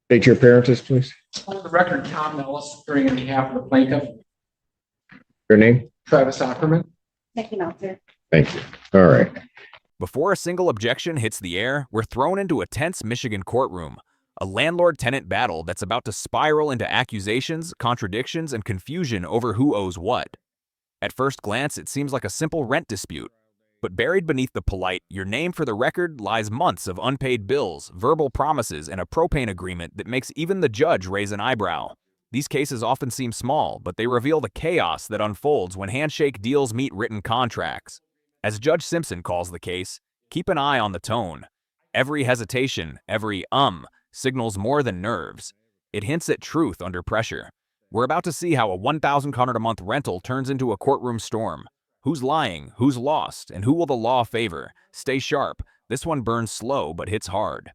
State your appearances, please. On the record, Tom Ellis, appearing on behalf of the plaintiff, Your name? Travis Ackerman. Thank you, Meltdown. Thank you. All right. Before a single objection hits the air, we're thrown into a tense Michigan courtroom, a landlord-tenant battle that's about to spiral into accusations, contradictions, and confusion over who owes what. At first glance, it seems like a simple rent dispute, but buried beneath the polite, "your name for the record" lies months of unpaid bills, verbal promises, and a propane agreement that makes even the judge raise an eyebrow. These cases often seem small, but they reveal the chaos that unfolds when handshake deals meet written contracts. As Judge Simpson calls the case, keep an eye on the tone. Every hesitation, every signals more than nerves. It hints at truth under pressure. We're about to see how a $1,000 a month rental turns into a courtroom storm. Who's lying, who's lost, and who will the law favor? Stay sharp. This one burns slow but hits hard.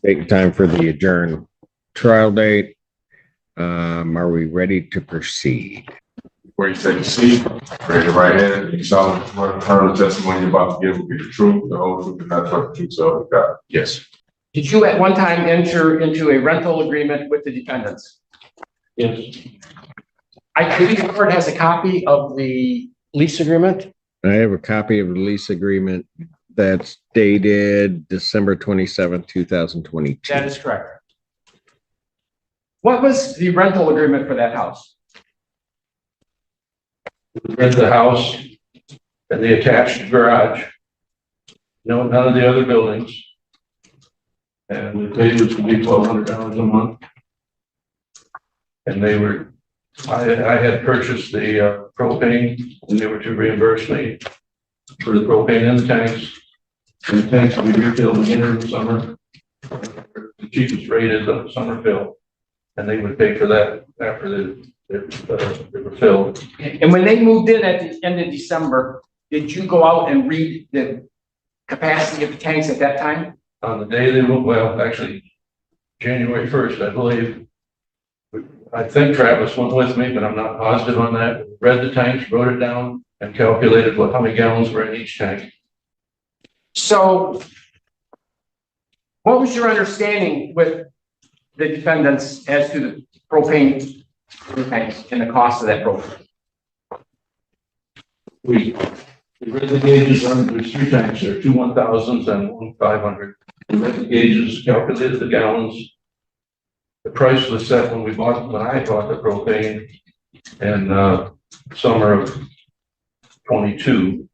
Date and time for the adjourned trial date. Are we ready to proceed? Where you take a seat, raise your right hand, you solemnly swear to affirm the testimony you're about to give will be the truth, the whole truth, and nothing but the truth, so help you God. Yes. Did you at one time enter into a rental agreement with the defendants? Yes. I believe the court has a copy of the lease agreement. I have a copy of the lease agreement that's dated December 27th, 2022. That is correct. What was the rental agreement for that house? We rent the house and the attached garage. No, none of the other buildings. And the pay was to be $1,200 a month. And they were, I had purchased the propane, and they were to reimburse me for the propane in the tanks. And the tanks will be refilled again in the summer. The cheapest rate is a summer fill, and they would pay for that after they were filled. And when they moved in at the end of December, did you go out and read the capacity of the tanks at that time? On the day they moved, well, actually, January 1st, I believe. I think Travis went with me, but I'm not positive on that. Read the tanks, wrote it down, and calculated how many gallons were in each tank. So what was your understanding with the defendants as to the propane tanks and the cost of that propane? We read the gauges on, there's 3 tanks there, 2 1,000s and 1 500. We read the gauges, calculated the gallons. The price was set when I bought the propane in summer of 22.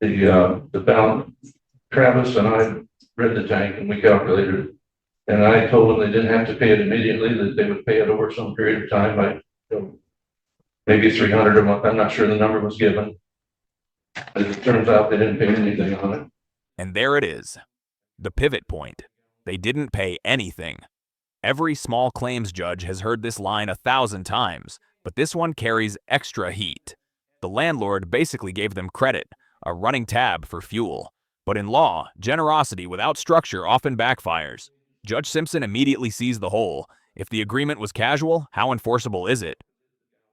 The balance, Travis and I read the tank and we calculated it. And I told them they didn't have to pay it immediately, that they would pay it over some period of time, maybe $300 a month. I'm not sure the number was given. As it turns out, they didn't pay anything on it. And there it is, the pivot point. They didn't pay anything. Every small claims judge has heard this line 1,000 times, but this one carries extra heat. The landlord basically gave them credit, a running tab for fuel. But in law, generosity without structure often backfires. Judge Simpson immediately sees the hole. If the agreement was casual, how enforceable is it?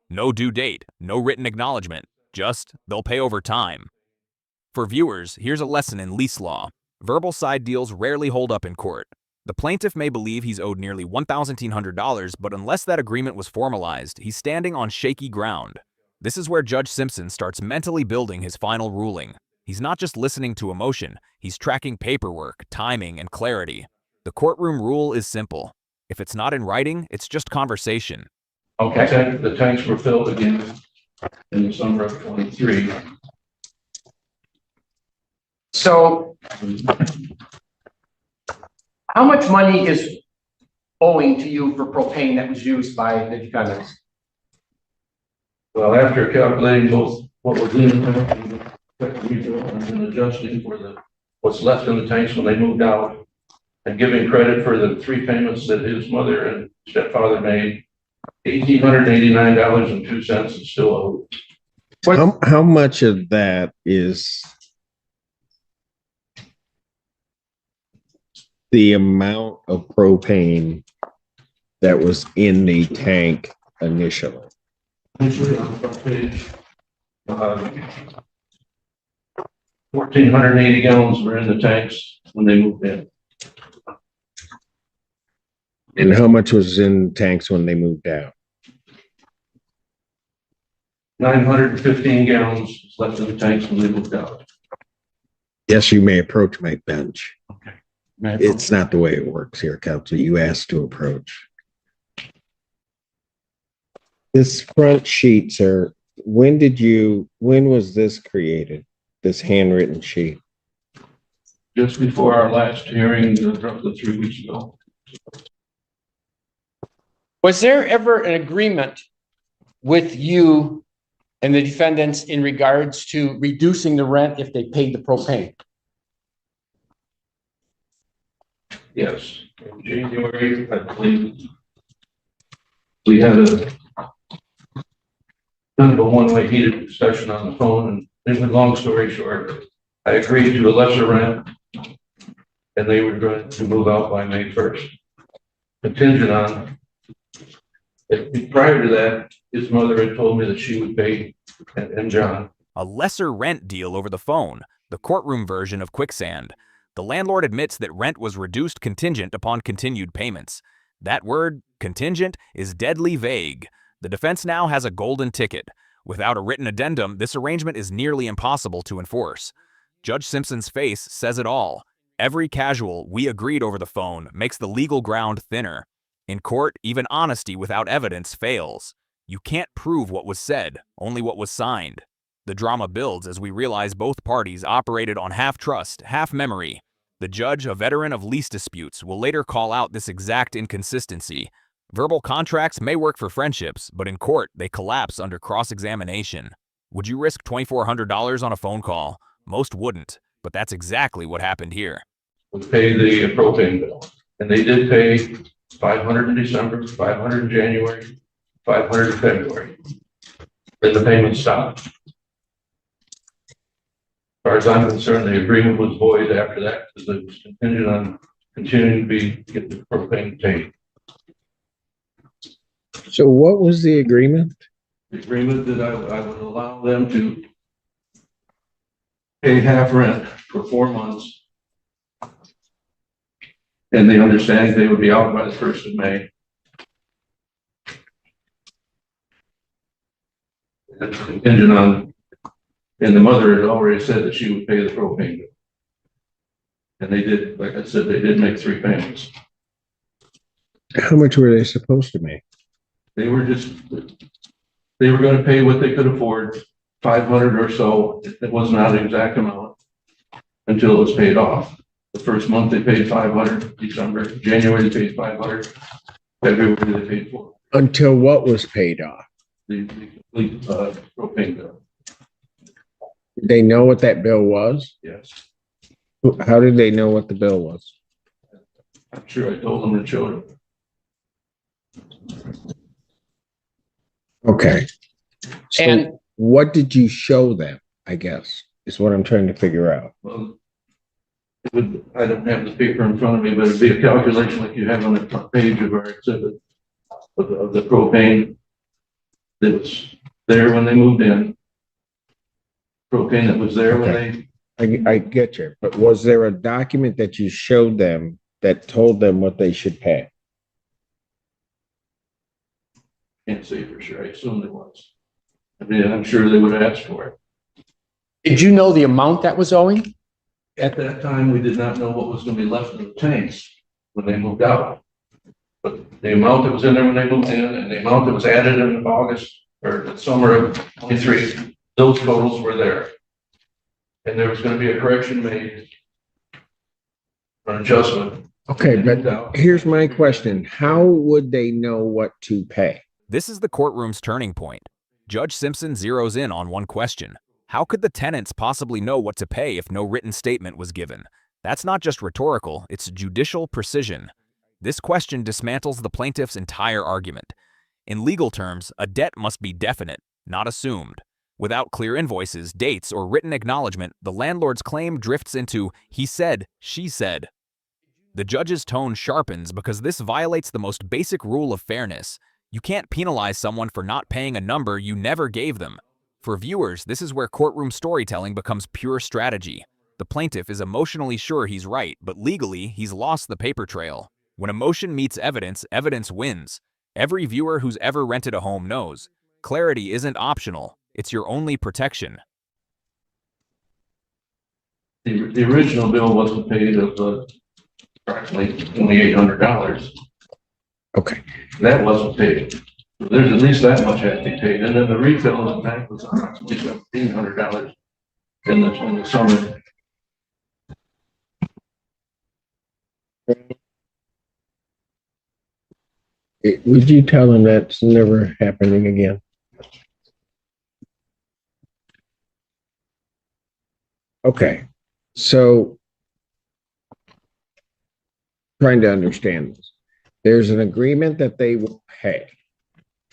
No due date, no written acknowledgement, just they'll pay over time. For viewers, here's a lesson in lease law. Verbal side deals rarely hold up in court. The plaintiff may believe he's owed nearly $1,900, but unless that agreement was formalized, he's standing on shaky ground. This is where Judge Simpson starts mentally building his final ruling. He's not just listening to emotion, he's tracking paperwork, timing, and clarity. The courtroom rule is simple. If it's not in writing, it's just conversation. Okay. The tanks were filled again in the summer of 23. So how much money is owing to you for propane that was used by the defendants? Well, after calculating both what was in the tank and adjusting for what's left in the tanks when they moved out, and giving credit for the 3 payments that his mother and stepfather made, $1,889.02 is still owed. How much of that is the amount of propane that was in the tank initially? Initially on the front page, 1,480 gallons were in the tanks when they moved in. And how much was in tanks when they moved out? 915 gallons was left in the tanks when they moved out. Yes, you may approach my bench. Okay. It's not the way it works here, Council. You asked to approach. This front sheet, sir, when was this created? This handwritten sheet? Just before our last hearing, roughly 3 weeks ago. Was there ever an agreement with you and the defendants in regards to reducing the rent if they paid the propane? Yes, in January, I believe, we had a kind of a one-way heated discussion on the phone, and long story short, I agreed to a lesser rent, and they were going to move out by May 1st. Contingent on, prior to that, his mother had told me that she would pay, and John. A lesser rent deal over the phone, the courtroom version of quicksand. The landlord admits that rent was reduced contingent upon continued payments. That word, contingent, is deadly vague. The defense now has a golden ticket. Without a written addendum, this arrangement is nearly impossible to enforce. Judge Simpson's face says it all. Every casual "we agreed over the phone" makes the legal ground thinner. In court, even honesty without evidence fails. You can't prove what was said, only what was signed. The drama builds as we realize both parties operated on half trust, half memory. The judge, a veteran of lease disputes, will later call out this exact inconsistency. Verbal contracts may work for friendships, but in court, they collapse under cross-examination. Would you risk $2,400 on a phone call? Most wouldn't, but that's exactly what happened here. We paid the propane bill, and they did pay $500 in December, $500 in January, $500 in February. Then the payment stopped. As far as I'm concerned, the agreement was void after that because it was contingent on continuing to get the propane paid. So what was the agreement? The agreement that I would allow them to pay half rent for 4 months. And they understand they would be out by the 1st of May. It's contingent on, and the mother had already said that she would pay the propane bill. And they did, like I said, they did make 3 payments. How much were they supposed to make? They were going to pay what they could afford, 500 or so. It was not an exact amount until it was paid off. The first month they paid 500, December, January they paid 500, February they paid 400. Until what was paid off? The complete propane bill. Did they know what that bill was? Yes. How did they know what the bill was? I'm sure I told them and showed them. Okay. So And what did you show them, I guess, is what I'm trying to figure out. Well, I don't have the paper in front of me, but it'd be a calculation like you have on the front page of our exhibit of the propane that was there when they moved in. Propane that was there when they. I get you, but was there a document that you showed them that told them what they should pay? Can't say for sure. I assume there was. I mean, I'm sure they would have asked for it. did you know the amount that was owing? At that time, we did not know what was going to be left in the tanks when they moved out. But the amount that was in there when they moved in and the amount that was added in August or the summer of 23, those totals were there. And there was going to be a correction made, an adjustment. Okay, but here's my question. How would they know what to pay? This is the courtroom's turning point. Judge Simpson zeroes in on one question. How could the tenants possibly know what to pay if no written statement was given? That's not just rhetorical, it's judicial precision. This question dismantles the plaintiff's entire argument. In legal terms, a debt must be definite, not assumed. Without clear invoices, dates, or written acknowledgement, the landlord's claim drifts into "he said, she said." The judge's tone sharpens because this violates the most basic rule of fairness. You can't penalize someone for not paying a number you never gave them. For viewers, this is where courtroom storytelling becomes pure strategy. The plaintiff is emotionally sure he's right, but legally, he's lost the paper trail. When emotion meets evidence, evidence wins. Every viewer who's ever rented a home knows. Clarity isn't optional. It's your only protection. The original bill wasn't paid of approximately $2,800. Okay. That wasn't paid. So there's at least that much had to be paid. And then the refill in the bank was approximately $1,500 in the summer. Would you tell them that's never happening again? Okay, so trying to understand this. There's an agreement that they will pay.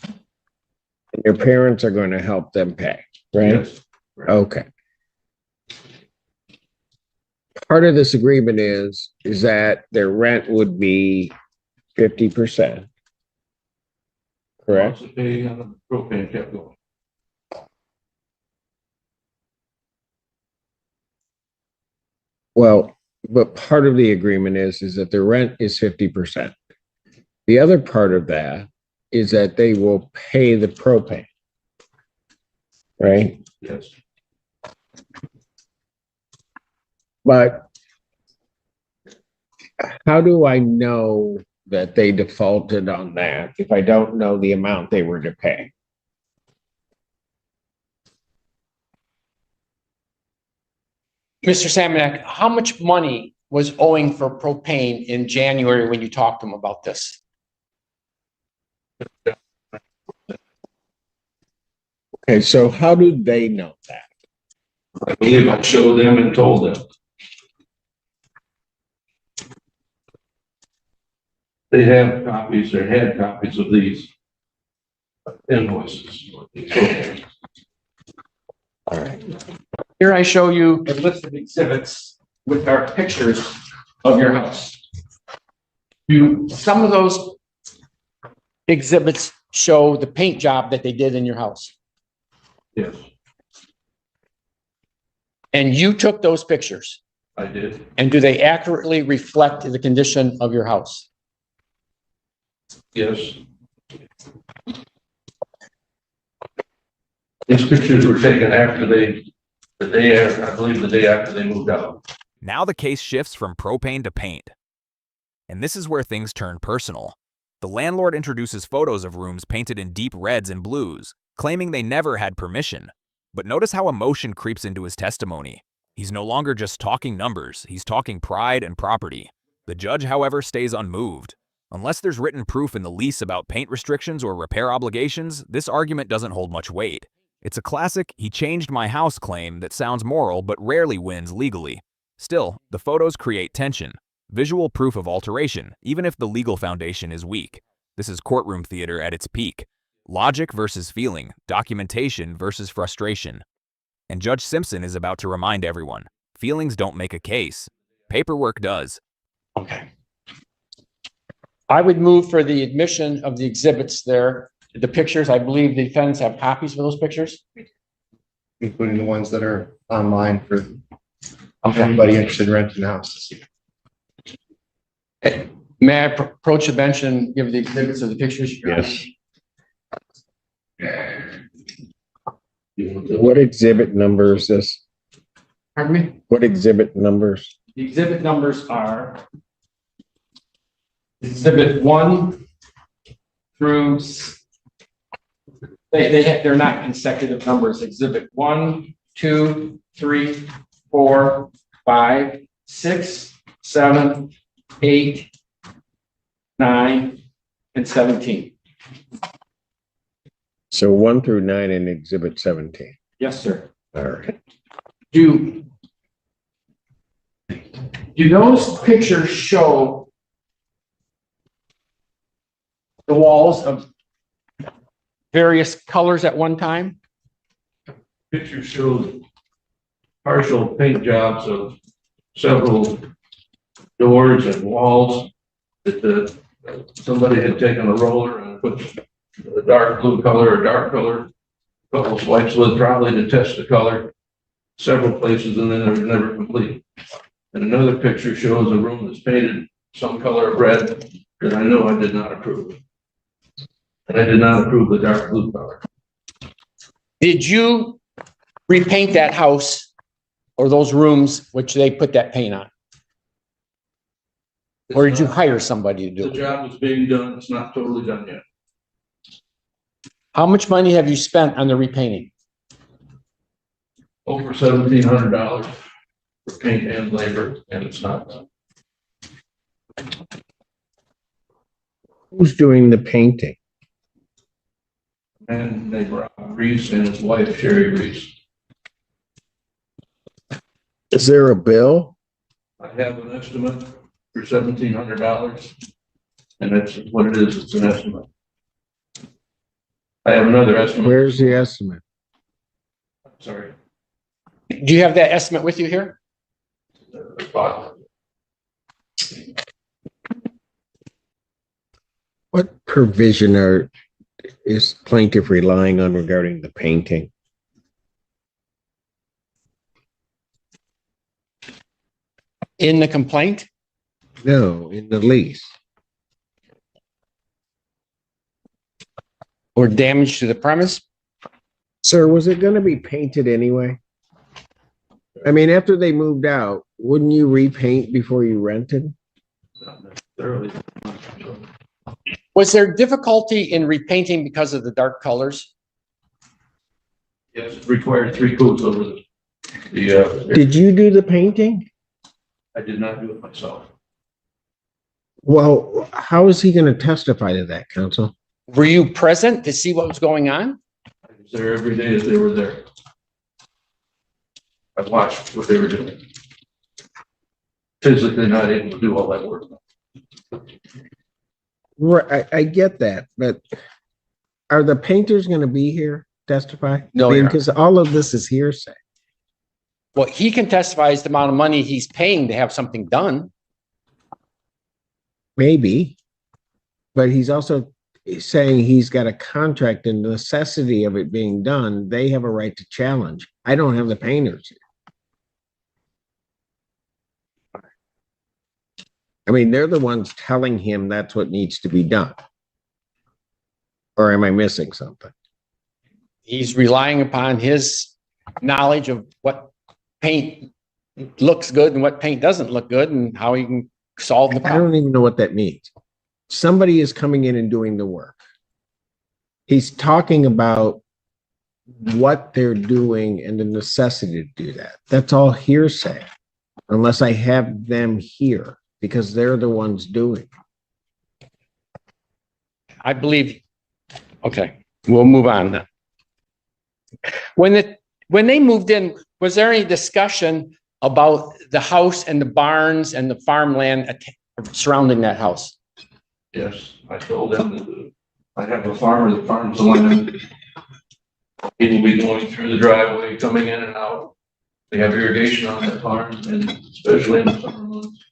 And their parents are going to help them pay, right? Yes. Right. Okay. Part of this agreement is that their rent would be 50%. Correct? Also pay on the propane kept going. Well, but part of the agreement is that the rent is 50%. The other part of that is that they will pay the propane, right? Yes. But how do I know that they defaulted on that if I don't know the amount they were to pay? Mr. Samanek, how much money was owing for propane in January when you talked to them about this? Okay, so how do they know that? I believe I showed them and told them. They have copies or had copies of these invoices. All right. Here I show you a list of exhibits with our pictures of your house. Do some of those exhibits show the paint job that they did in your house? Yes, And you took those pictures? I did. And do they accurately reflect the condition of your house? Yes. These pictures were taken after I believe the day after they moved out. Now the case shifts from propane to paint. And this is where things turn personal. The landlord introduces photos of rooms painted in deep reds and blues, claiming they never had permission. But notice how emotion creeps into his testimony. He's no longer just talking numbers, he's talking pride and property. The judge, however, stays unmoved. Unless there's written proof in the lease about paint restrictions or repair obligations, this argument doesn't hold much weight. It's a classic "he changed my house" claim that sounds moral but rarely wins legally. Still, the photos create tension. Visual proof of alteration, even if the legal foundation is weak. This is courtroom theater at its peak. Logic versus feeling, documentation versus frustration. And Judge Simpson is about to remind everyone, feelings don't make a case. Paperwork does. Okay. I would move for the admission of the exhibits there. The pictures, I believe the defendants have copies of those pictures? Including the ones that are online for everybody interested in renting a house to see. May I approach the bench and give the exhibits of the pictures? Yes. What exhibit number is this? Pardon me? What exhibit numbers? The exhibit numbers are exhibit 1 through, they're not consecutive numbers. Exhibit 1, 2, 3, 4, 5, 6, 7, 8, 9, and 17. So 1 through 9 in exhibit 17. Yes, sir. All right. Do those pictures show the walls of various colors at one time? Picture shows partial paint jobs of several doors and walls that somebody had taken a roller and put a dark blue color or dark color, a couple swipes with probably to test the color, several places, and then it was never complete. And another picture shows a room that's painted some color of red that I know I did not approve. And I did not approve the dark blue color. Did you repaint that house or those rooms which they put that paint on? Or did you hire somebody to do The it? job is being done. It's not totally done yet. How much money have you spent on the repainting? Over $1,700 for paint and labor, and it's not done. Who's doing the painting? And neighbor Reese and his wife Sherry Reese. Is there a bill? I have an estimate for $1,700, and that's what it is. It's an estimate. I have another estimate. Where's the estimate? Sorry. Do you have that estimate with you here? What provision is plaintiff relying on regarding the painting? In the complaint? No, in the lease. Or damage to the premise? Sir, was it going to be painted anyway? I mean, after they moved out, wouldn't you repaint before you rented? Not necessarily. Was there difficulty in repainting because of the dark colors? Yes, it required 3 coats over the Did you do the painting? I did not do it myself. Well, how is he going to testify to that, counsel? Were you present to see what was going on? I was there every day that they were there. I watched what they were doing. Physically not able to do all that work. Right, I get that, but are the painters going to be here testify? No, Your Honor. Because all of this is hearsay. Well, he can testify as the amount of money he's paying to have something done. Maybe, but he's also saying he's got a contract and the necessity of it being done. They have a right to challenge. I don't have the painters here. I mean, they're the ones telling him that's what needs to be done. Or am I missing something? He's relying upon his knowledge of what paint looks good and what paint doesn't look good and how he can solve the I problem. don't even know what that means. Somebody is coming in and doing the work. He's talking about what they're doing and the necessity to do that. That's all hearsay, unless I have them here because they're the ones doing it. I believe, okay, we'll move on then. When they moved in, was there any discussion about the house and the barns and the farmland surrounding that house? Yes, I told them that I have a farmer that farms the land. He will be going through the driveway, coming in and out. They have irrigation on that farm, and especially in the summer months,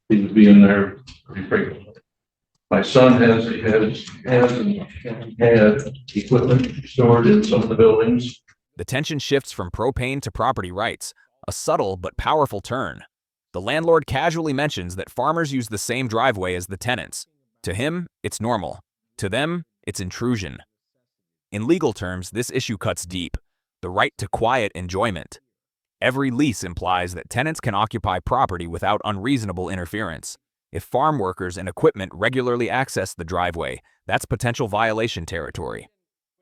he would be in there pretty frequently. My son has equipment stored in some of the buildings. The tension shifts from propane to property rights, a subtle but powerful turn. The landlord casually mentions that farmers use the same driveway as the tenants. To him, it's normal. To them, it's intrusion. In legal terms, this issue cuts deep. The right to quiet enjoyment. Every lease implies that tenants can occupy property without unreasonable interference. If farm workers and equipment regularly access the driveway, that's potential violation territory.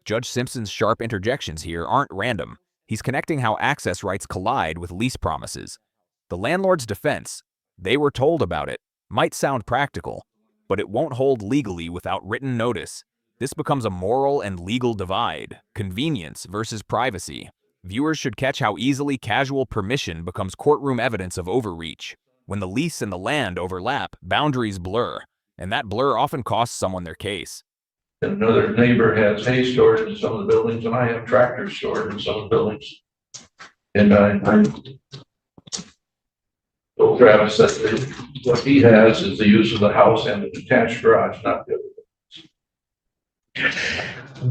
Judge Simpson's sharp interjections here aren't random. He's connecting how access rights collide with lease promises. The landlord's defense, they were told about it, might sound practical, but it won't hold legally without written notice. This becomes a moral and legal divide, convenience versus privacy. Viewers should catch how easily casual permission becomes courtroom evidence of overreach. When the lease and the land overlap, boundaries blur, and that blur often costs someone their case. And another neighbor has hay stored in some of the buildings, and I have tractors stored in some of the buildings. And I told Travis that what he has is the use of the house and the detached garage, not the other.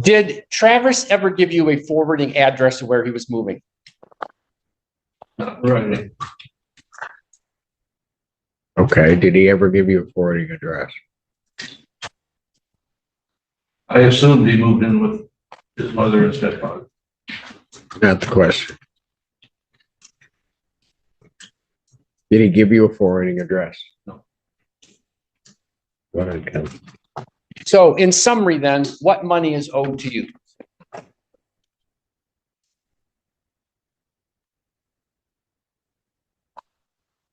Did Travis ever give you a forwarding address of where he was moving? Not right. Okay, did he ever give you a forwarding address? I assumed he moved in with his mother and stepfather. Not the question. Did he give you a forwarding address? No. Go ahead, Ken. So in summary then, what money is owed to you?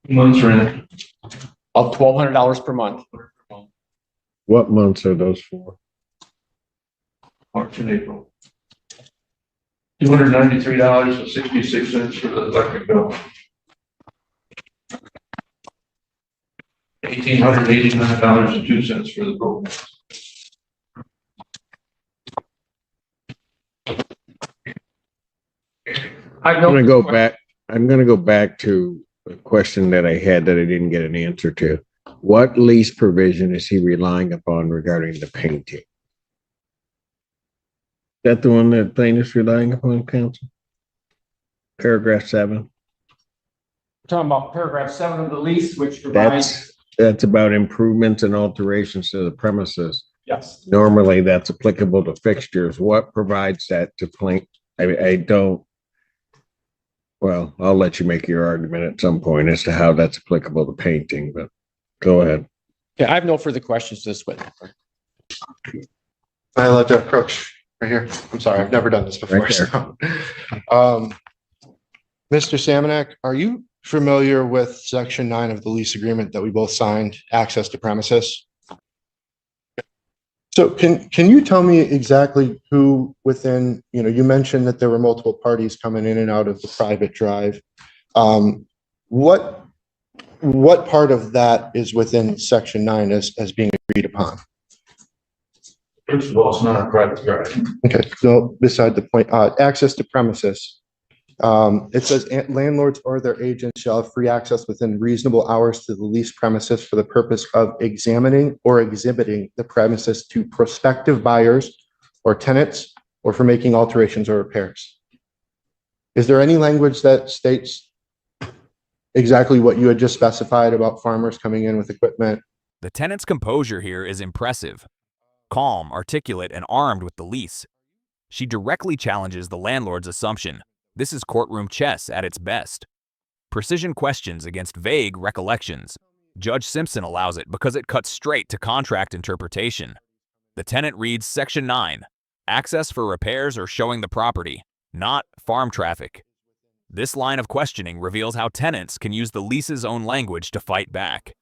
Month's rent. Of $1,200 per month. What months are those for? March and April. $293.66 for the electric bill. $1,889.02 for the propane. I'm gonna go back to a question that I had that I didn't get an answer to. What lease provision is he relying upon regarding the painting? Is that the one that plaintiff's relying upon, counsel? Paragraph 7. Talking about paragraph 7 of the lease, which provides. That's about improvements and alterations to the premises. Yes. Normally, that's applicable to fixtures. What provides that to plain? I don't. Well, I'll let you make your argument at some point as to how that's applicable to painting, but go ahead. Yeah, I have no further questions to this witness. I let that approach right here. I'm sorry, I've never done this before. Right there. So. Mr. Samanek, are you familiar with section 9 of the lease agreement that we both signed, access to premises? So can you tell me exactly who within, you mentioned that there were multiple parties coming in and out of the private drive. What part of that is within section 9 as being agreed upon? First of all, it's not a private drive. Okay, so beside the point, access to premises. It says landlords or their agents shall have free access within reasonable hours to the leased premises for the purpose of examining or exhibiting the premises to prospective buyers or tenants, or for making alterations or repairs. Is there any language that states exactly what you had just specified about farmers coming in with equipment? The tenant's composure here is impressive. Calm, articulate, and armed with the lease. She directly challenges the landlord's assumption. This is courtroom chess at its best. Precision questions against vague recollections. Judge Simpson allows it because it cuts straight to contract interpretation. The tenant reads Section 9, access for repairs or showing the property, not farm traffic. This line of questioning reveals how tenants can use the lease's own language to fight back.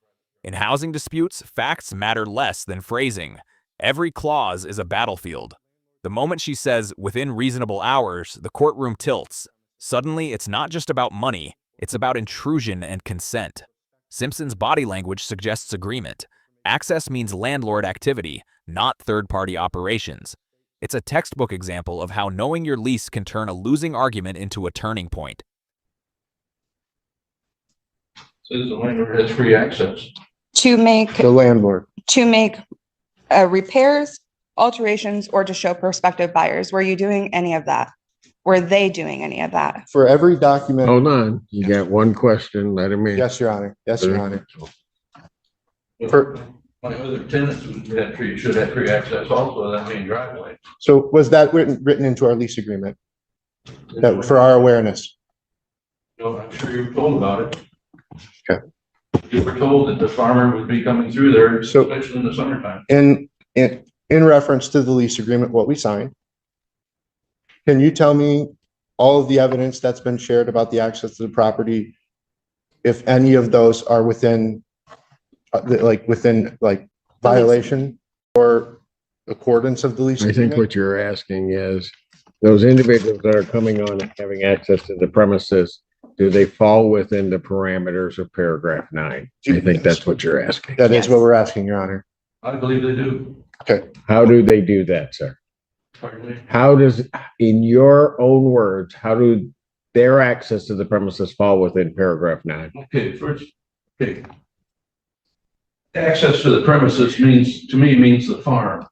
In housing disputes, facts matter less than phrasing. Every clause is a battlefield. The moment she says, within reasonable hours, the courtroom tilts. Suddenly, it's not just about money, it's about intrusion and consent. Simpson's body language suggests agreement. Access means landlord activity, not third-party operations. It's a textbook example of how knowing your lease can turn a losing argument into a turning point. Says the landlord has free access. To make The landlord. repairs, alterations, or to show prospective buyers. Were you doing any of that? Were they doing any of that? For every document. Hold on, you got one question, let him in. Yes, Your Honor. Yes, Your Honor. My other tenants should have free access also, that main driveway. So was that written into our lease agreement? That for our awareness? No, I'm sure you were told about it. Okay. You were told that the farmer would be coming through there, So- especially in the summertime. In reference to the lease agreement, what we signed, can you tell me all of the evidence that's been shared about the access to the property, if any of those are within violation or accordance of the lease I think agreement? what you're asking is, those individuals that are coming on and having access to the premises, do they fall within the parameters of paragraph 9? I think that's what you're asking. That is what we're asking, Your Honor. I believe they do. Okay. How do they do that, sir? Pardon me? How does, in your own words, how do their access to the premises fall within paragraph 9? Okay, first, okay. Access to the premises means the farm.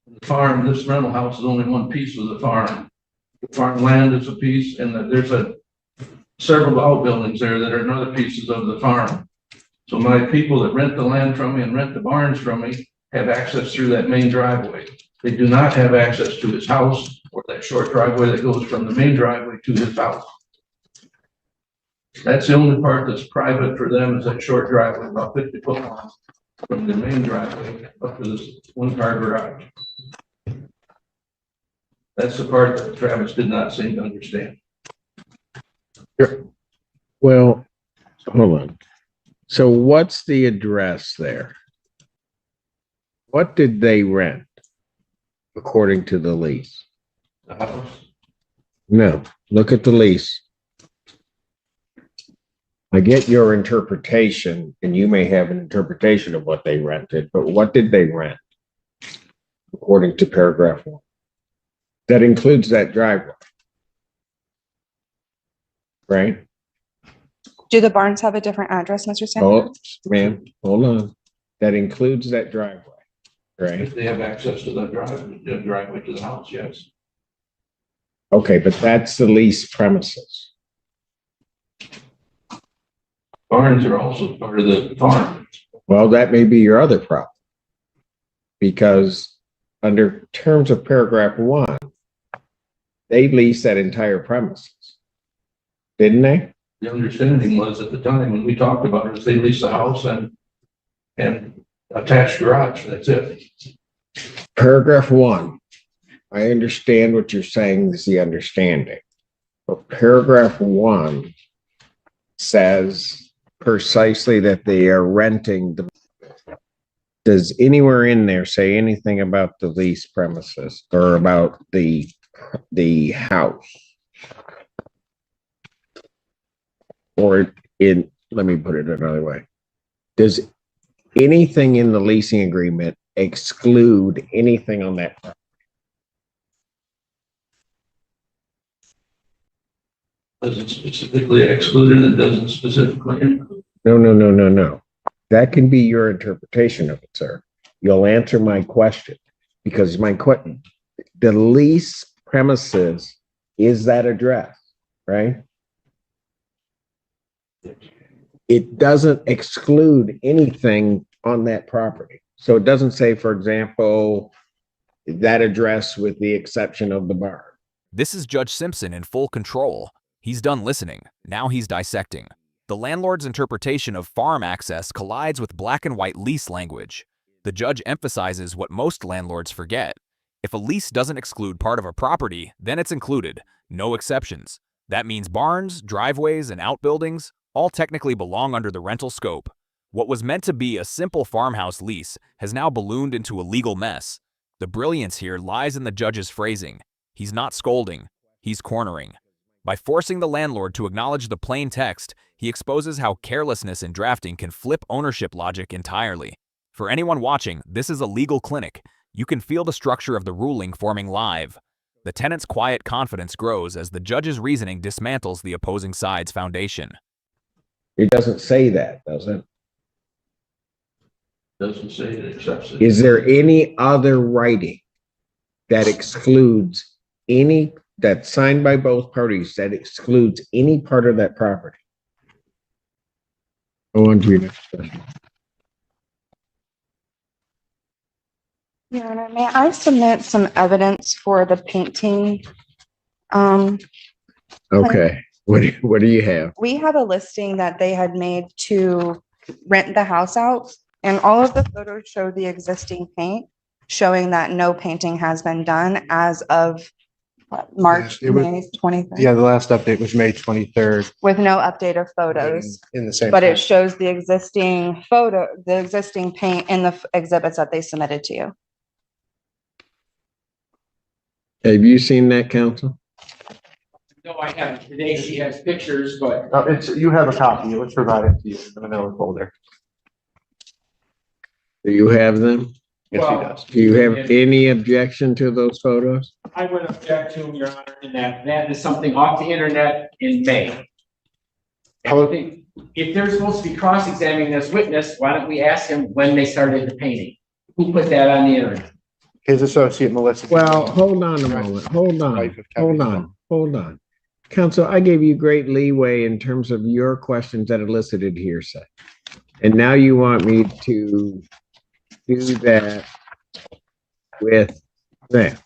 The farm, this rental house is only one piece of the farm. The farmland is a piece, and there's several outbuildings there that are another pieces of the farm. So my people that rent the land from me and rent the barns from me have access through that main driveway. They do not have access to his house or that short driveway that goes from the main driveway to his house. That's the only part that's private for them, is that short driveway, about 50 foot long, from the main driveway up to this one-car garage. That's the part that Travis did not seem to understand. Well, hold on. So what's the address there? What did they rent according to the lease? The house, No, look at the lease. I get your interpretation, and you may have an interpretation of what they rented, but what did they rent? According to paragraph 1. That includes that driveway. Right? Do the barns have a different address, Mr. Stanley? Oh, ma'am, hold on. That includes that driveway, right? if they have access to that driveway to the house, yes. Okay, but that's the lease premises. Barns are also part of the farm. Well, that may be your other problem. Because under terms of paragraph 1, they leased that entire premises. Didn't they? The understanding was at the time when we talked about it, is they lease the house and attached garage, that's it. Paragraph 1, I understand what you're saying is the understanding. But paragraph 1 says precisely that they are renting the. Does anywhere in there say anything about the lease premises or about the house? Or let me put it another way. Does anything in the leasing agreement exclude anything on that property? Doesn't specifically exclude it, it doesn't specifically include. No. That can be your interpretation of it, sir. You'll answer my question because the lease premises is that address, right? It doesn't exclude anything on that property. So it doesn't say, for example, that address with the exception of the barn. This is Judge Simpson in full control. He's done listening. Now he's dissecting. The landlord's interpretation of farm access collides with black and white lease language. The judge emphasizes what most landlords forget. If a lease doesn't exclude part of a property, then it's included. No exceptions. That means barns, driveways, and outbuildings all technically belong under the rental scope. What was meant to be a simple farmhouse lease has now ballooned into a legal mess. The brilliance here lies in the judge's phrasing. He's not scolding, he's cornering. By forcing the landlord to acknowledge the plain text, he exposes how carelessness in drafting can flip ownership logic entirely. For anyone watching, this is a legal clinic. You can feel the structure of the ruling forming live. The tenant's quiet confidence grows as the judge's reasoning dismantles the opposing side's foundation. It doesn't say that, does it? Doesn't say it accepts it. Is there any other writing that excludes that's signed by both parties that excludes any part of that property? Go on to your next question. Your Honor, may I submit some evidence for the painting? Okay, what do you have? We have a listing that they had made to rent the house out, and all of the photos show the existing paint, showing that no painting has been done as of March, It was- May 23rd, Yeah, the last update was May 23rd. with no update of photos. In the same. But it time. shows the existing paint in the exhibits that they submitted to you. Have you seen that, counsel? No, I haven't. Today she has pictures, but You have a copy. Let's provide it to you in the middle folder. Do you have them? Yes, he Well- does. Do you have any objection to those photos? I would object to, Your Honor, in that is something off the internet in May. How- I think if they're supposed to be cross-examining this witness, why don't we ask him when they started the painting? Who put that on the internet? His associate Melissa. Well, hold on a moment. Hold on. Counsel, I gave you great leeway in terms of your questions that elicited hearsay. And now you want me to do that with that.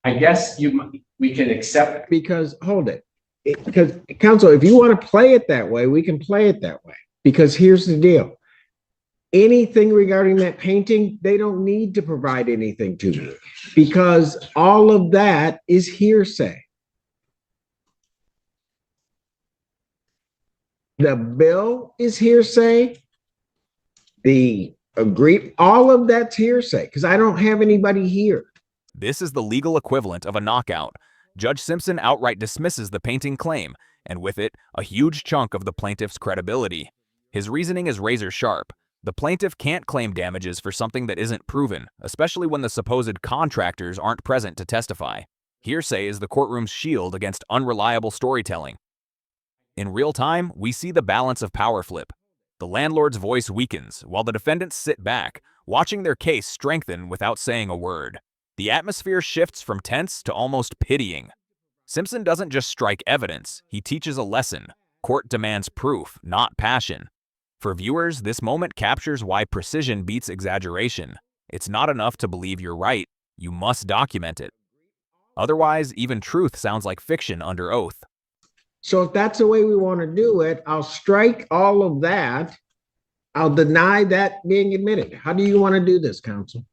I guess we can accept. Because, hold it. Because, counsel, if you want to play it that way, we can play it that way. Because here's the deal. Anything regarding that painting, they don't need to provide anything to me. Because all of that is hearsay. The bill is hearsay. The all of that's hearsay. Because I don't have anybody here. This is the legal equivalent of a knockout. Judge Simpson outright dismisses the painting claim, and with it, a huge chunk of the plaintiff's credibility. His reasoning is razor sharp. The plaintiff can't claim damages for something that isn't proven, especially when the supposed contractors aren't present to testify. Hearsay is the courtroom's shield against unreliable storytelling. In real time, we see the balance of power flip. The landlord's voice weakens, while the defendants sit back, watching their case strengthen without saying a word. The atmosphere shifts from tense to almost pitying. Simpson doesn't just strike evidence, he teaches a lesson. Court demands proof, not passion. For viewers, this moment captures why precision beats exaggeration. It's not enough to believe you're right, you must document it. Otherwise, even truth sounds like fiction under oath. So if that's the way we want to do it, I'll strike all of that. I'll deny that being admitted. How do you want to do this, counsel?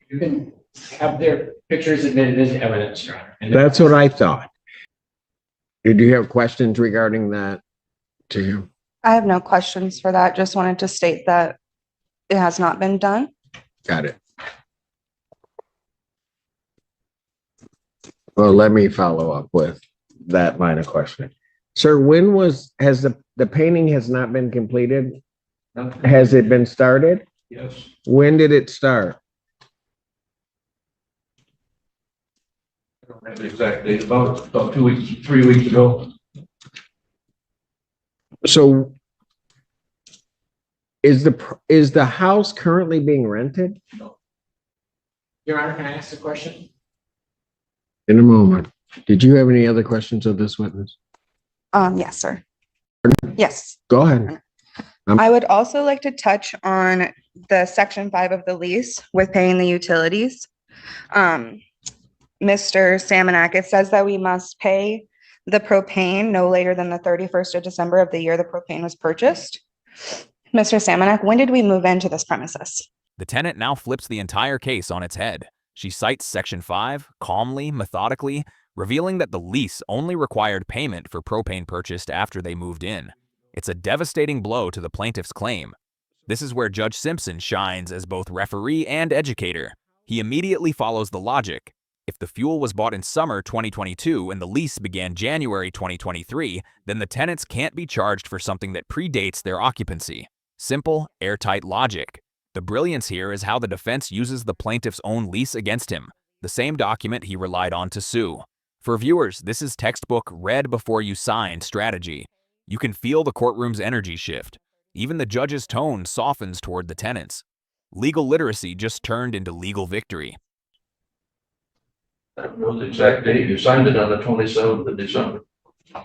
You can have their pictures admitted as evidence, Your Honor. And That's what I thought. Did you have questions regarding that to you? I have no questions for that. Just wanted to state that it has not been done. Got it. Well, let me follow up with that line of questioning. Sir, has the painting has not been completed? Has it been started? Yes. When did it start? I don't have the exact date, about 2 weeks, 3 weeks ago. So is the house currently being rented? Your Honor, can I ask a question? In a moment. Did you have any other questions of this witness? Yes, sir. Yes. Go ahead. I would also like to touch on the section 5 of the lease with paying the utilities. Mr. Samanak, it says that we must pay the propane no later than the 31st of December of the year the propane was purchased. Mr. Samanak, when did we move into this premises? The tenant now flips the entire case on its head. She cites Section 5, calmly, methodically, revealing that the lease only required payment for propane purchased after they moved in. It's a devastating blow to the plaintiff's claim. This is where Judge Simpson shines as both referee and educator. He immediately follows the logic. If the fuel was bought in summer 2022 and the lease began January 2023, then the tenants can't be charged for something that predates their occupancy. Simple, airtight logic. The brilliance here is how the defense uses the plaintiff's own lease against him, the same document he relied on to sue. For viewers, this is textbook read before you sign strategy. You can feel the courtroom's energy shift. Even the judge's tone softens toward the tenants. Legal literacy just turned into legal victory. I don't know the exact date. You signed it on the 27th of December.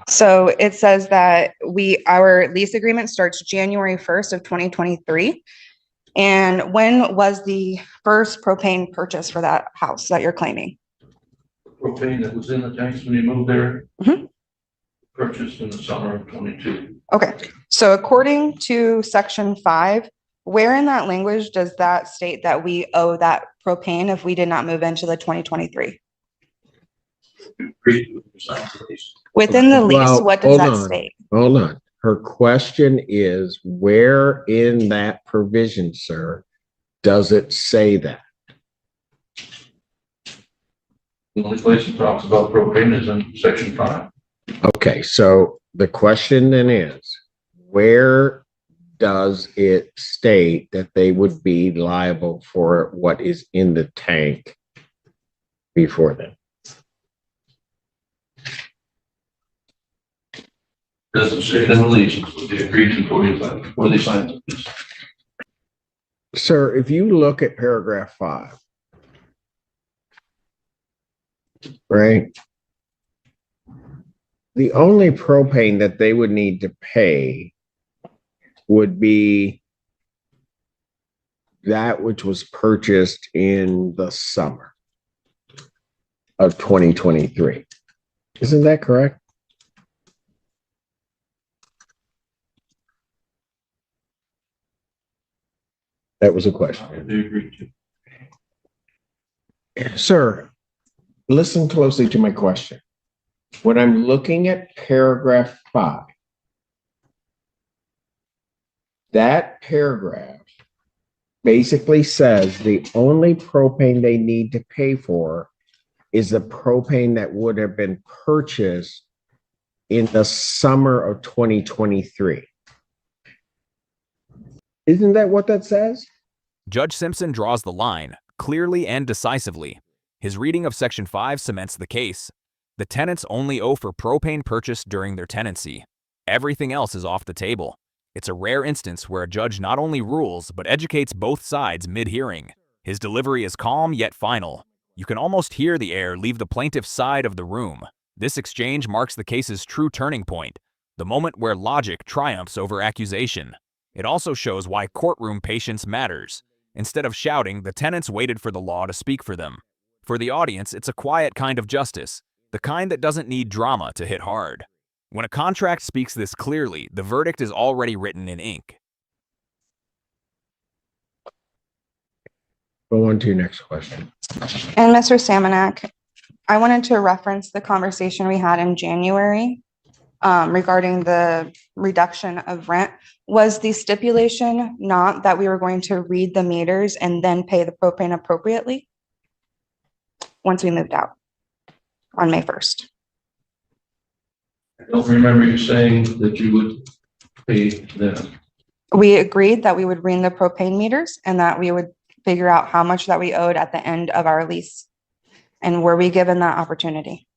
So it says that our lease agreement starts January 1st of 2023. And when was the first propane purchase for that house that you're claiming? Propane that was in the tanks when you moved there. Mhm. Purchased in the summer of 22. Okay, so according to section 5, where in that language does that state that we owe that propane if we did not move into the 2023? Within the lease, Well, what does that hold on. state? Hold on. Her question is, where in that provision, sir, does it say that? The only place it talks about propane is in section 5. Okay, so the question then is, where does it state that they would be liable for what is in the tank before then? Doesn't say it in the lease, it's what they agreed to before they signed the lease. Sir, if you look at paragraph 5, right? the only propane that they would need to pay would be that which was purchased in the summer of 2023. Isn't that correct? That was a question. I do agree to. Sir, listen closely to my question. When I'm looking at paragraph 5, that paragraph basically says the only propane they need to pay for is the propane that would have been purchased in the summer of 2023. Isn't that what that says? Judge Simpson draws the line, clearly and decisively. His reading of Section 5 cements the case. The tenants only owe for propane purchased during their tenancy. Everything else is off the table. It's a rare instance where a judge not only rules, but educates both sides mid-hearing. His delivery is calm yet final. You can almost hear the air leave the plaintiff's side of the room. This exchange marks the case's true turning point, the moment where logic triumphs over accusation. It also shows why courtroom patience matters. Instead of shouting, the tenants waited for the law to speak for them. For the audience, it's a quiet kind of justice, the kind that doesn't need drama to hit hard. When a contract speaks this clearly, the verdict is already written in ink. Go on to your next question. And Mr. Samanak, I wanted to reference the conversation we had in January regarding the reduction of rent. Was the stipulation not that we were going to read the meters and then pay the propane appropriately once we moved out on May 1st? I don't remember you saying that you would pay them. We agreed that we would read the propane meters and that we would figure out how much that we owed at the end of our lease. And were we given that opportunity?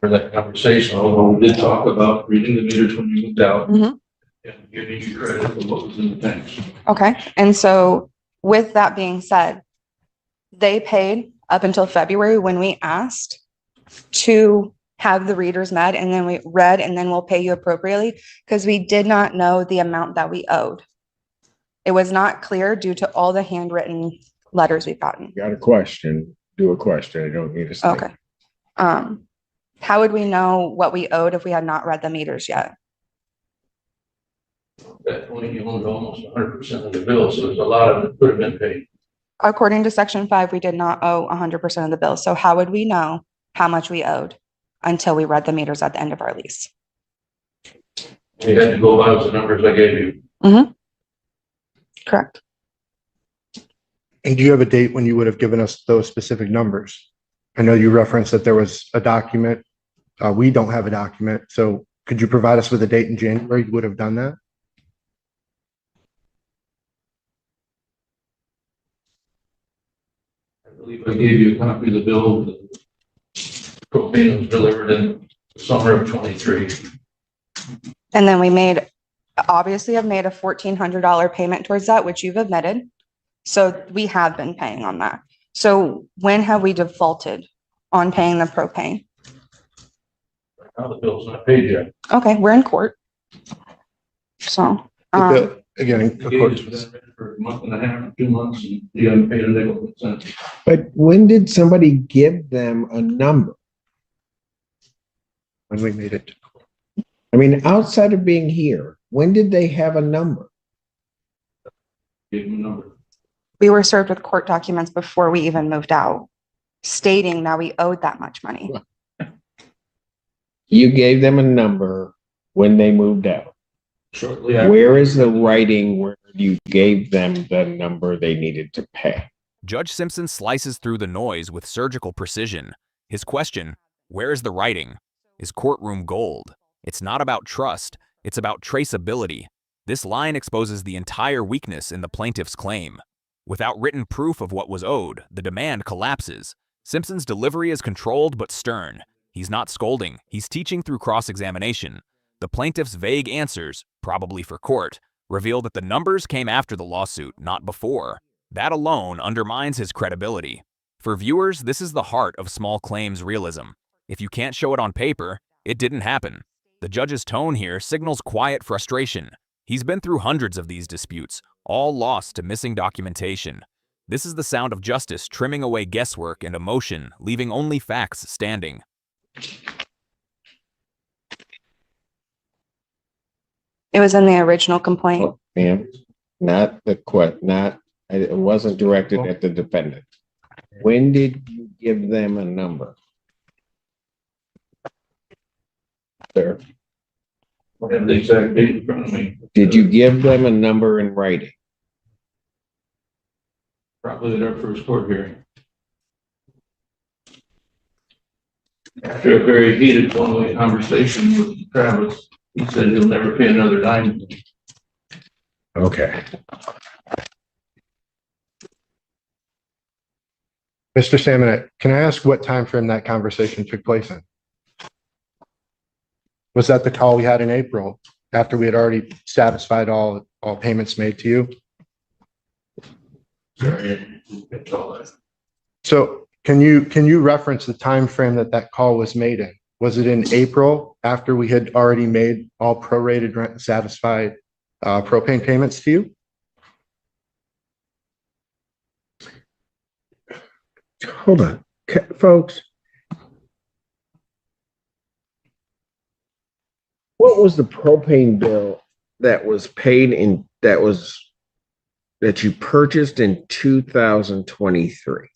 Remember that conversation, although we did talk about reading the meters when you moved out Mhm. and giving you credit for what was in the tanks. Okay, and so with that being said, they paid up until February when we asked to have the readers met, and then we read, and then we'll pay you appropriately, because we did not know the amount that we owed. It was not clear due to all the handwritten letters we've gotten. Got a question? Do a question. I don't need a statement. Okay. How would we know what we owed if we had not read the meters yet? At that point, you owned almost 100% of the bill, so there's a lot of it could have been paid. According to Section 5, we did not owe 100% of the bill. So how would we know how much we owed until we read the meters at the end of our lease? You had to go by the numbers I gave you. Mm-hmm. Correct. And do you have a date when you would have given us those specific numbers? I know you referenced that there was a document. We don't have a document. So could you provide us with a date in January you would have done that? I believe I gave you a copy of the bill. The propane was delivered in the summer of 23. And then we obviously have made a $1,400 payment towards that, which you've admitted. So we have been paying on that. So when have we defaulted on paying the propane? Now the bill's not paid yet. Okay, we're in court. So, The bill- Again, You of gave course. us that for a month and a half, 2 months, and you haven't paid a nickel since. But when did somebody give them a number? When we made it. I mean, outside of being here, when did they have a number? Gave them a number. we were served with court documents before we even moved out, stating that we owed that much money. You gave them a number when they moved out. Shortly after. Where is the writing where you gave them the number they needed to pay? Judge Simpson slices through the noise with surgical precision. His question, where is the writing, is courtroom gold. It's not about trust, it's about traceability. This line exposes the entire weakness in the plaintiff's claim. Without written proof of what was owed, the demand collapses. Simpson's delivery is controlled but stern. He's not scolding, he's teaching through cross-examination. The plaintiff's vague answers, probably for court, reveal that the numbers came after the lawsuit, not before. That alone undermines his credibility. For viewers, this is the heart of small claims realism. If you can't show it on paper, it didn't happen. The judge's tone here signals quiet frustration. He's been through hundreds of these disputes, all lost to missing documentation. This is the sound of justice trimming away guesswork and emotion, leaving only facts standing. It was in the original complaint. Oh, ma'am, not it wasn't directed at the defendant. When did you give them a number? Sir, I have the exact date in front of me. did you give them a number in writing? Probably at our first court hearing. After a very heated one-way conversation with Travis, he said he'll never pay another dime. Okay. Mr. Salmon, can I ask what time frame that conversation took place in? Was that the call we had in April after we had already satisfied all payments made to you? Sorry, it's all that. So can you reference the time frame that call was made in? Was it in April after we had already made all prorated rent satisfied propane payments to you? Hold on, folks. What was the propane bill that was paid in, that you purchased in 2023?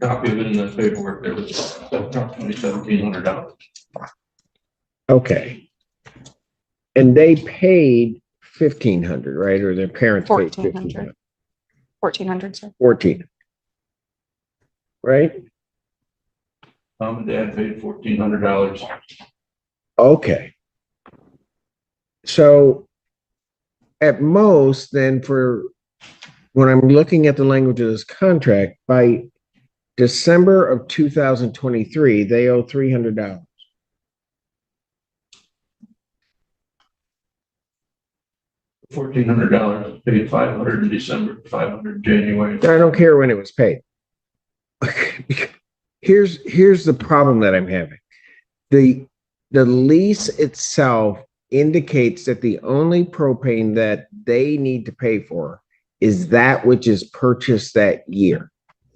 Copy of it in the paperwork, there was approximately $1,700. Okay. And they paid 1,500, right? Or their parents paid 1,400. 1,400, sir. 14. Right? Mom and dad paid $1,400. Okay. So at most, then, for when I'm looking at the language of this contract, by December of 2023, they owe $300. $1,400, paid $500 in December, $500 in January. I don't care when it was paid. Here's the problem that I'm having. The lease itself indicates that the only propane that they need to pay for is that which is purchased that year.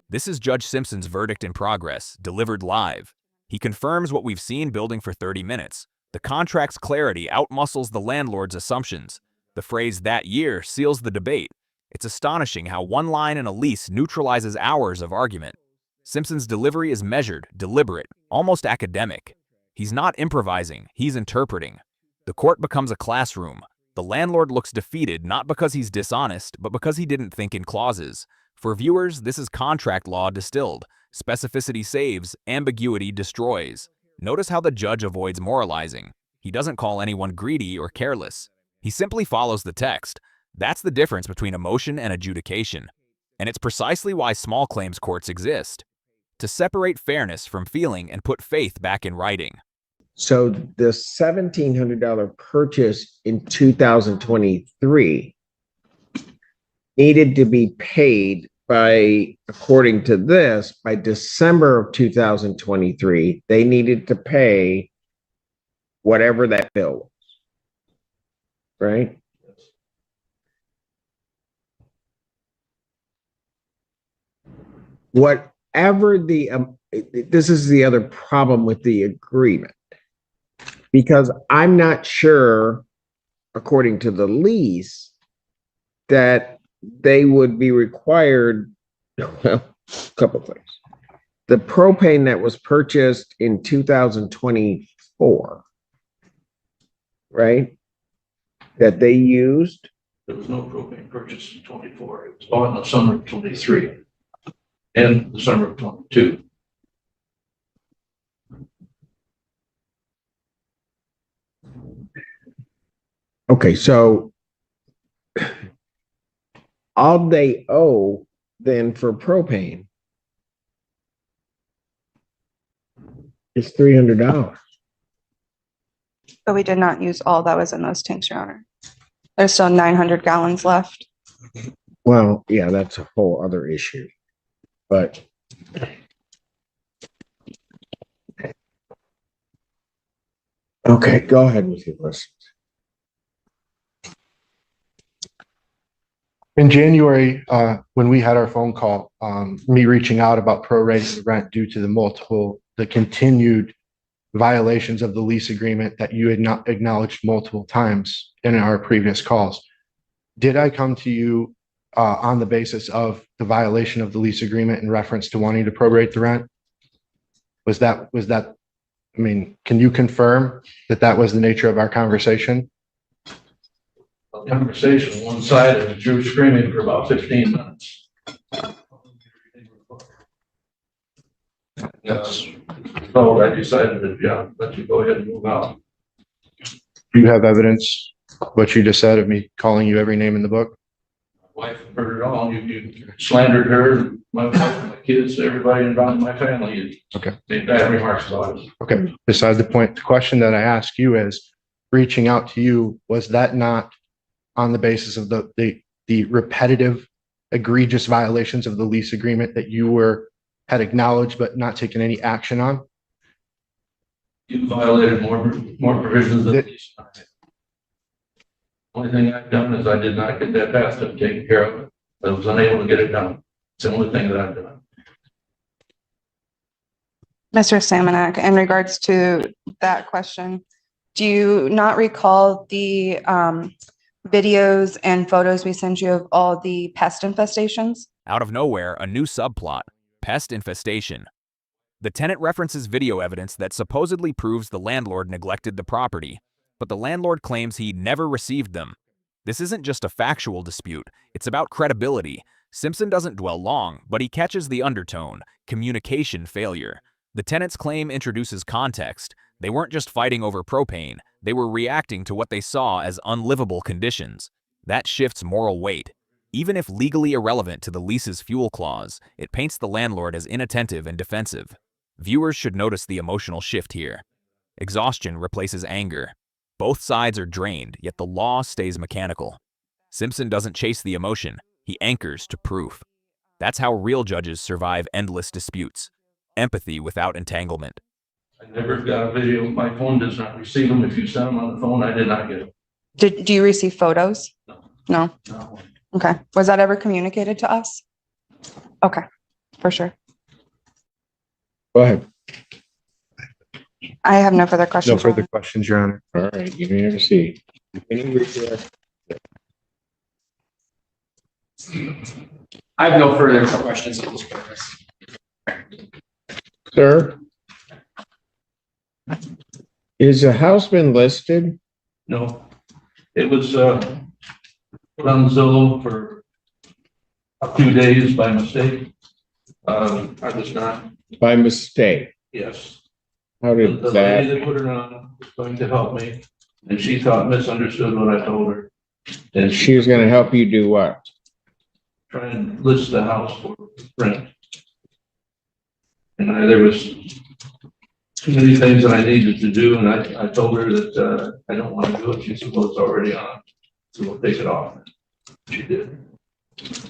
This is Judge Simpson's verdict in progress, delivered live. He confirms what we've seen building for 30 minutes. The contract's clarity outmuscles the landlord's assumptions. The phrase "that year" seals the debate. It's astonishing how one line in a lease neutralizes hours of argument. Simpson's delivery is measured, deliberate, almost academic. He's not improvising, he's interpreting. The court becomes a classroom. The landlord looks defeated not because he's dishonest, but because he didn't think in clauses. For viewers, this is contract law distilled. Specificity saves, ambiguity destroys. Notice how the judge avoids moralizing. He doesn't call anyone greedy or careless. He simply follows the text. That's the difference between emotion and adjudication. And it's precisely why small claims courts exist. To separate fairness from feeling and put faith back in writing. So the $1,700 purchase in 2023 needed to be paid by, according to this, by December of 2023, they needed to pay whatever that bill was. Right? Whatever this is the other problem with the agreement, because I'm not sure, according to the lease, that they would be required, well, a couple of things. The propane that was purchased in 2024, right, that they used. There was no propane purchase in 24. It was bought in the summer of 23 and the summer of 22. Okay, so all they owe then for propane is $300. But we did not use all that was in those tanks, Your Honor. There's still 900 gallons left. Well, yeah, that's a whole other issue. But Okay, go ahead with your questions. In January, when we had our phone call, me reaching out about prorating the rent due to the continued violations of the lease agreement that you had not acknowledged multiple times in our previous calls. Did I come to you on the basis of the violation of the lease agreement in reference to wanting to prorate the rent? Was that, I mean, can you confirm that that was the nature of our conversation? Conversation, one side of Drew screaming for about 15 minutes. That's, so I decided to, yeah, let you go ahead and move out. Do you have evidence, what you just said, of me calling you every name in the book? My wife heard it all. You slandered her, my wife, my kids, everybody around my family. You Okay. made bad remarks about it. Okay, besides the point, the question that I ask you is, reaching out to you, was that not on the basis of the repetitive egregious violations of the lease agreement that you had acknowledged but not taken any action on? You violated more provisions than these. Only thing I've done is I did not get that bathtub taken care of. I was unable to get it done. It's the only thing that I've done. Mr. Samanak, in regards to that question, do you not recall the videos and photos we sent you of all the pest infestations? Out of nowhere, a new subplot, pest infestation. The tenant references video evidence that supposedly proves the landlord neglected the property, but the landlord claims he never received them. This isn't just a factual dispute, it's about credibility. Simpson doesn't dwell long, but he catches the undertone, communication failure. The tenant's claim introduces context. They weren't just fighting over propane, they were reacting to what they saw as unlivable conditions. That shifts moral weight. Even if legally irrelevant to the lease's fuel clause, it paints the landlord as inattentive and defensive. Viewers should notice the emotional shift here. Exhaustion replaces anger. Both sides are drained, yet the law stays mechanical. Simpson doesn't chase the emotion, he anchors to proof. That's how real judges survive endless disputes. Empathy without entanglement. I never got a video. My phone does not receive them. If you send them on the phone, I did not get them. Do you receive photos? No. No. Okay. Was that ever communicated to us? Okay, for sure. Go ahead. I have no further No questions. further questions, Your Honor. All right, you may proceed. I have no further questions on this purpose. Sir? Is the house been listed? No, it was put on Zillow for a few days by mistake. I was not, By mistake? yes. How The did lady that? that put it on was going to help me, and she thought misunderstood what I told her. And She was gonna help you do what? try and list the house for rent. And there was too many things that I needed to do, and I told her that I don't want to do it. She said, well, it's already on, so we'll take it off. She did.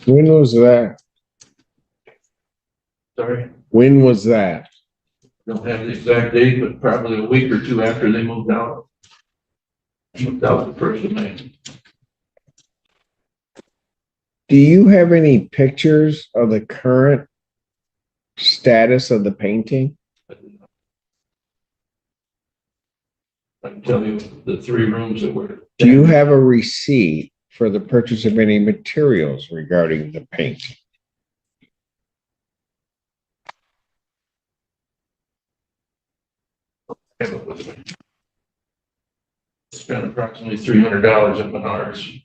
When was that? Sorry, When was that? don't have the exact date, but probably a week or two after they moved out. Moved out the 1st of May. Do you have any pictures of the current status of the painting? I can tell you the 3 rooms that were. Do you have a receipt for the purchase of any materials regarding the painting? Spent approximately $300 at Menards.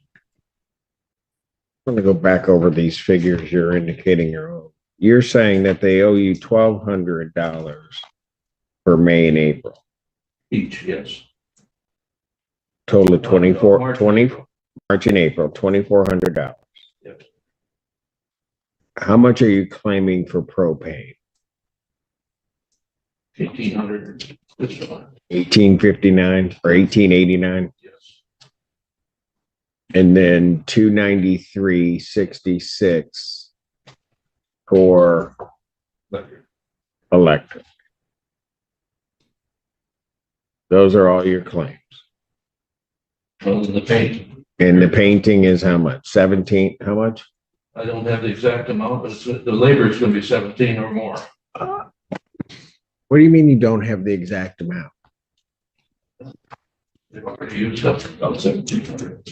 I'm gonna go back over these figures you're indicating your own. You're saying that they owe you $1,200 for May and April, Each, yes. total of 24, March, 20, April. March and April, $2,400. Yes. How much are you claiming for propane? 1,800. This one. 1859 or 1889, Yes. and then 293.66 for Electric. electric. Those are all your claims. Other than the paint. And the painting is how much? 17, how much? I don't have the exact amount, but the labor is going to be 17 or more. What do you mean you don't have the exact amount? They've already used up about 1,700.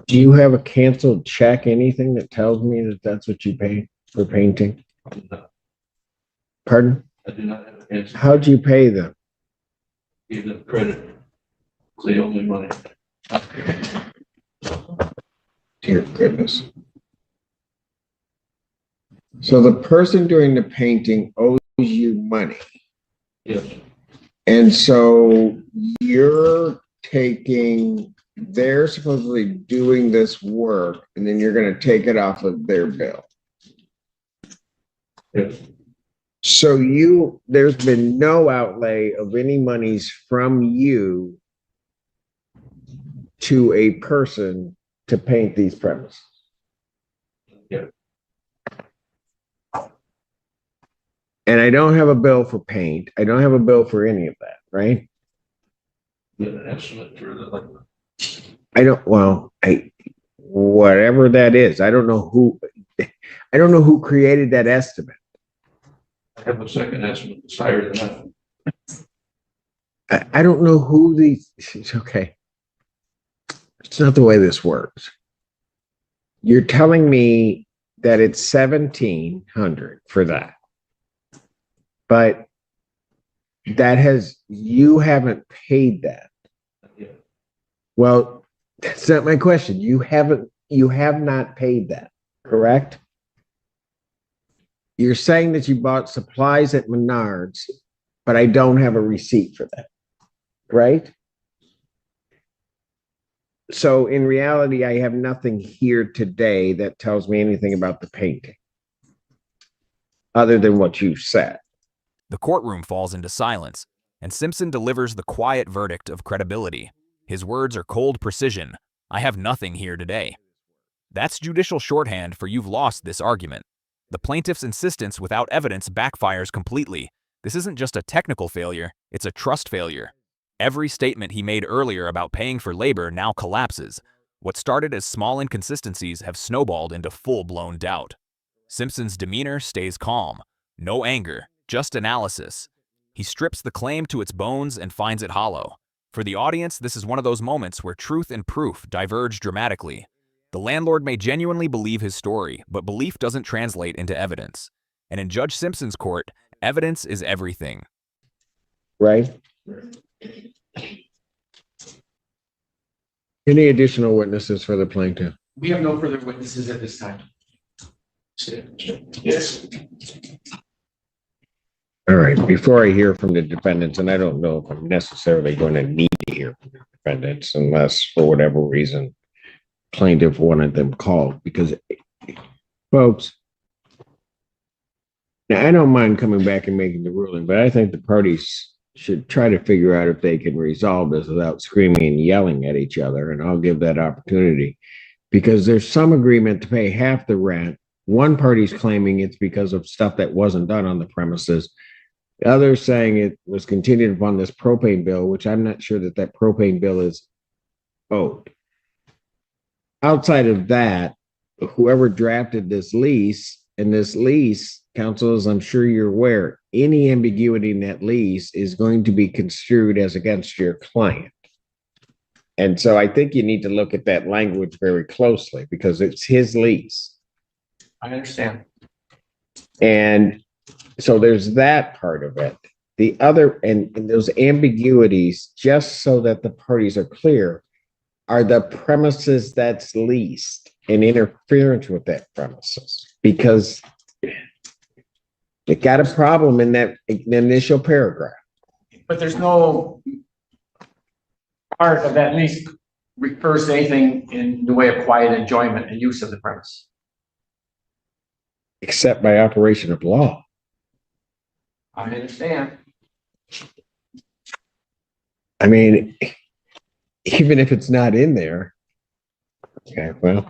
Do you have a canceled check, anything that tells me that that's what you paid for painting? Pardon? I do not have an answer. How'd you pay them? Give them credit. It's the only money. Dear goodness. So the person doing the painting owes you money. Yes. And so you're they're supposedly doing this work, and then you're going to take it off of their bill. Yes. So there's been no outlay of any monies from you to a person to paint these premises. Yeah. And I don't have a bill for paint. I don't have a bill for any of that, right? Get an estimate for the Whatever that is, I don't know who created that estimate. I have a second estimate that's higher than that. I don't know who it's okay. It's not the way this works. You're telling me that it's 1,700 for that. But you haven't paid that. Yeah. Well, that's not my question. You have not paid that, correct? You're saying that you bought supplies at Menards, but I don't have a receipt for that, right? So in reality, I have nothing here today that tells me anything about the painting, other than what you said. The courtroom falls into silence, and Simpson delivers the quiet verdict of credibility. His words are cold precision. I have nothing here today. That's judicial shorthand for you've lost this argument. The plaintiff's insistence without evidence backfires completely. This isn't just a technical failure, it's a trust failure. Every statement he made earlier about paying for labor now collapses. What started as small inconsistencies have snowballed into full-blown doubt. Simpson's demeanor stays calm. No anger, just analysis. He strips the claim to its bones and finds it hollow. For the audience, this is one of those moments where truth and proof diverge dramatically. The landlord may genuinely believe his story, but belief doesn't translate into evidence. And in Judge Simpson's court, evidence is everything. Right? Any additional witnesses for the plaintiff? We have no further witnesses at this time. Yes. All right, before I hear from the defendants, and I don't know if I'm necessarily going to need to hear from the defendants unless for whatever reason plaintiff wanted them called, because folks, now I don't mind coming back and making the ruling, but I think the parties should try to figure out if they can resolve this without screaming and yelling at each other, and I'll give that opportunity because there's some agreement to pay half the rent. One party's claiming it's because of stuff that wasn't done on the premises. The other saying it was continued upon this propane bill, which I'm not sure that that propane bill is owed. Outside of that, whoever drafted this lease, and this lease, counsel, as I'm sure you're aware, any ambiguity in that lease is going to be construed as against your client. And so I think you need to look at that language very closely because it's his lease. I understand. And so there's that part of it. The other, and those ambiguities, just so that the parties are clear, are the premises that's leased and interference with that premises. Because it got a problem in that initial paragraph. But there's no part of that lease refers to anything in the way of quiet enjoyment and use of the premise. Except by operation of law. I understand. I mean, even if it's not in there. Okay, well.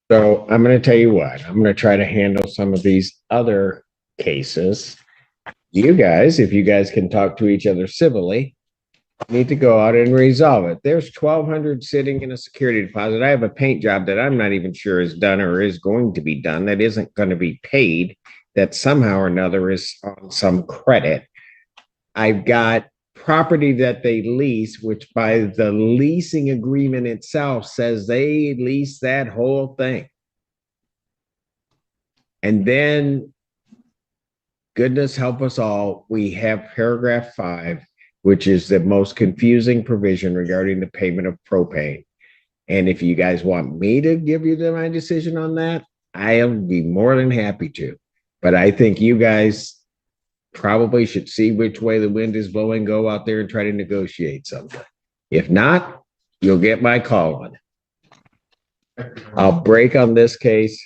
So I'm going to tell you what, I'm going to try to handle some of these other cases. You guys, if you guys can talk to each other civilly, need to go out and resolve it. There's 1,200 sitting in a security deposit. I have a paint job that I'm not even sure is done or is going to be done that isn't going to be paid, that somehow or another is on some credit. I've got property that they lease, which by the leasing agreement itself says they lease that whole thing. And then, goodness help us all, we have paragraph 5, which is the most confusing provision regarding the payment of propane. And if you guys want me to give you my decision on that, I'll be more than happy to. But I think you guys probably should see which way the wind is blowing, go out there and try to negotiate something. If not, you'll get my call on it. I'll break on this case.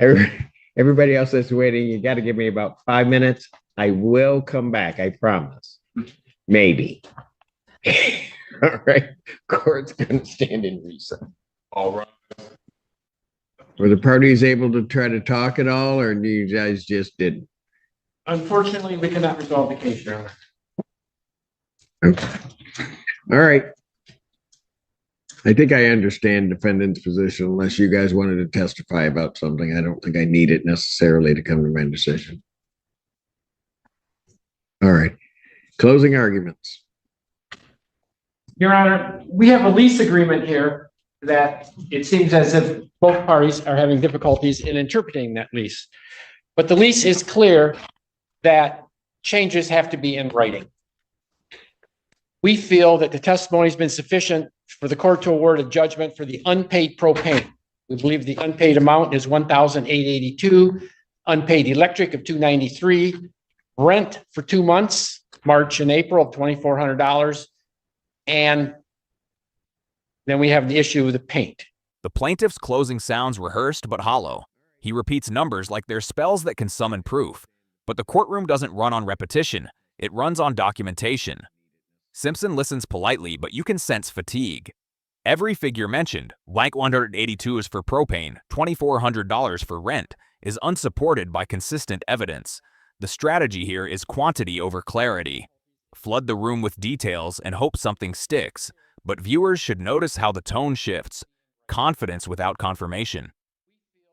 Everybody else that's waiting, you got to give me about 5 minutes. I will come back, I promise. Maybe. All right. Court's going to stand in recess. All right. Were the parties able to try to talk at all, or you guys just didn't? Unfortunately, we cannot resolve the case, Your Honor. Okay. All right. I think I understand defendant's position unless you guys wanted to testify about something. I don't think I need it necessarily to come to my decision. All right. Closing arguments. Your Honor, we have a lease agreement here that it seems as if both parties are having difficulties in interpreting that lease. But the lease is clear that changes have to be in writing. We feel that the testimony has been sufficient for the court to award a judgment for the unpaid propane. We believe the unpaid amount is $1,882, unpaid electric of $293, rent for 2 months, March and April of $2,400. And then we have the issue of the paint. The plaintiff's closing sounds rehearsed but hollow. He repeats numbers like they're spells that can summon proof. But the courtroom doesn't run on repetition. It runs on documentation. Simpson listens politely, but you can sense fatigue. Every figure mentioned, like $182 is for propane, $2,400 for rent, is unsupported by consistent evidence. The strategy here is quantity over clarity. Flood the room with details and hope something sticks, but viewers should notice how the tone shifts. Confidence without confirmation.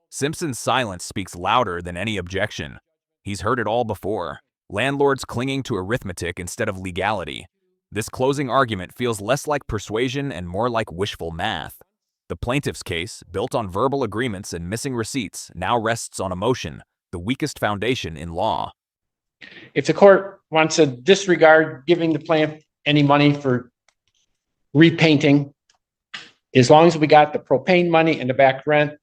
Simpson's silence speaks louder than any objection. He's heard it all before. Landlords clinging to arithmetic instead of legality. This closing argument feels less like persuasion and more like wishful math. The plaintiff's case, built on verbal agreements and missing receipts, now rests on emotion, the weakest foundation in law. If the court wants to disregard giving the plaintiff any money for repainting, as long as we got the propane money and the back rent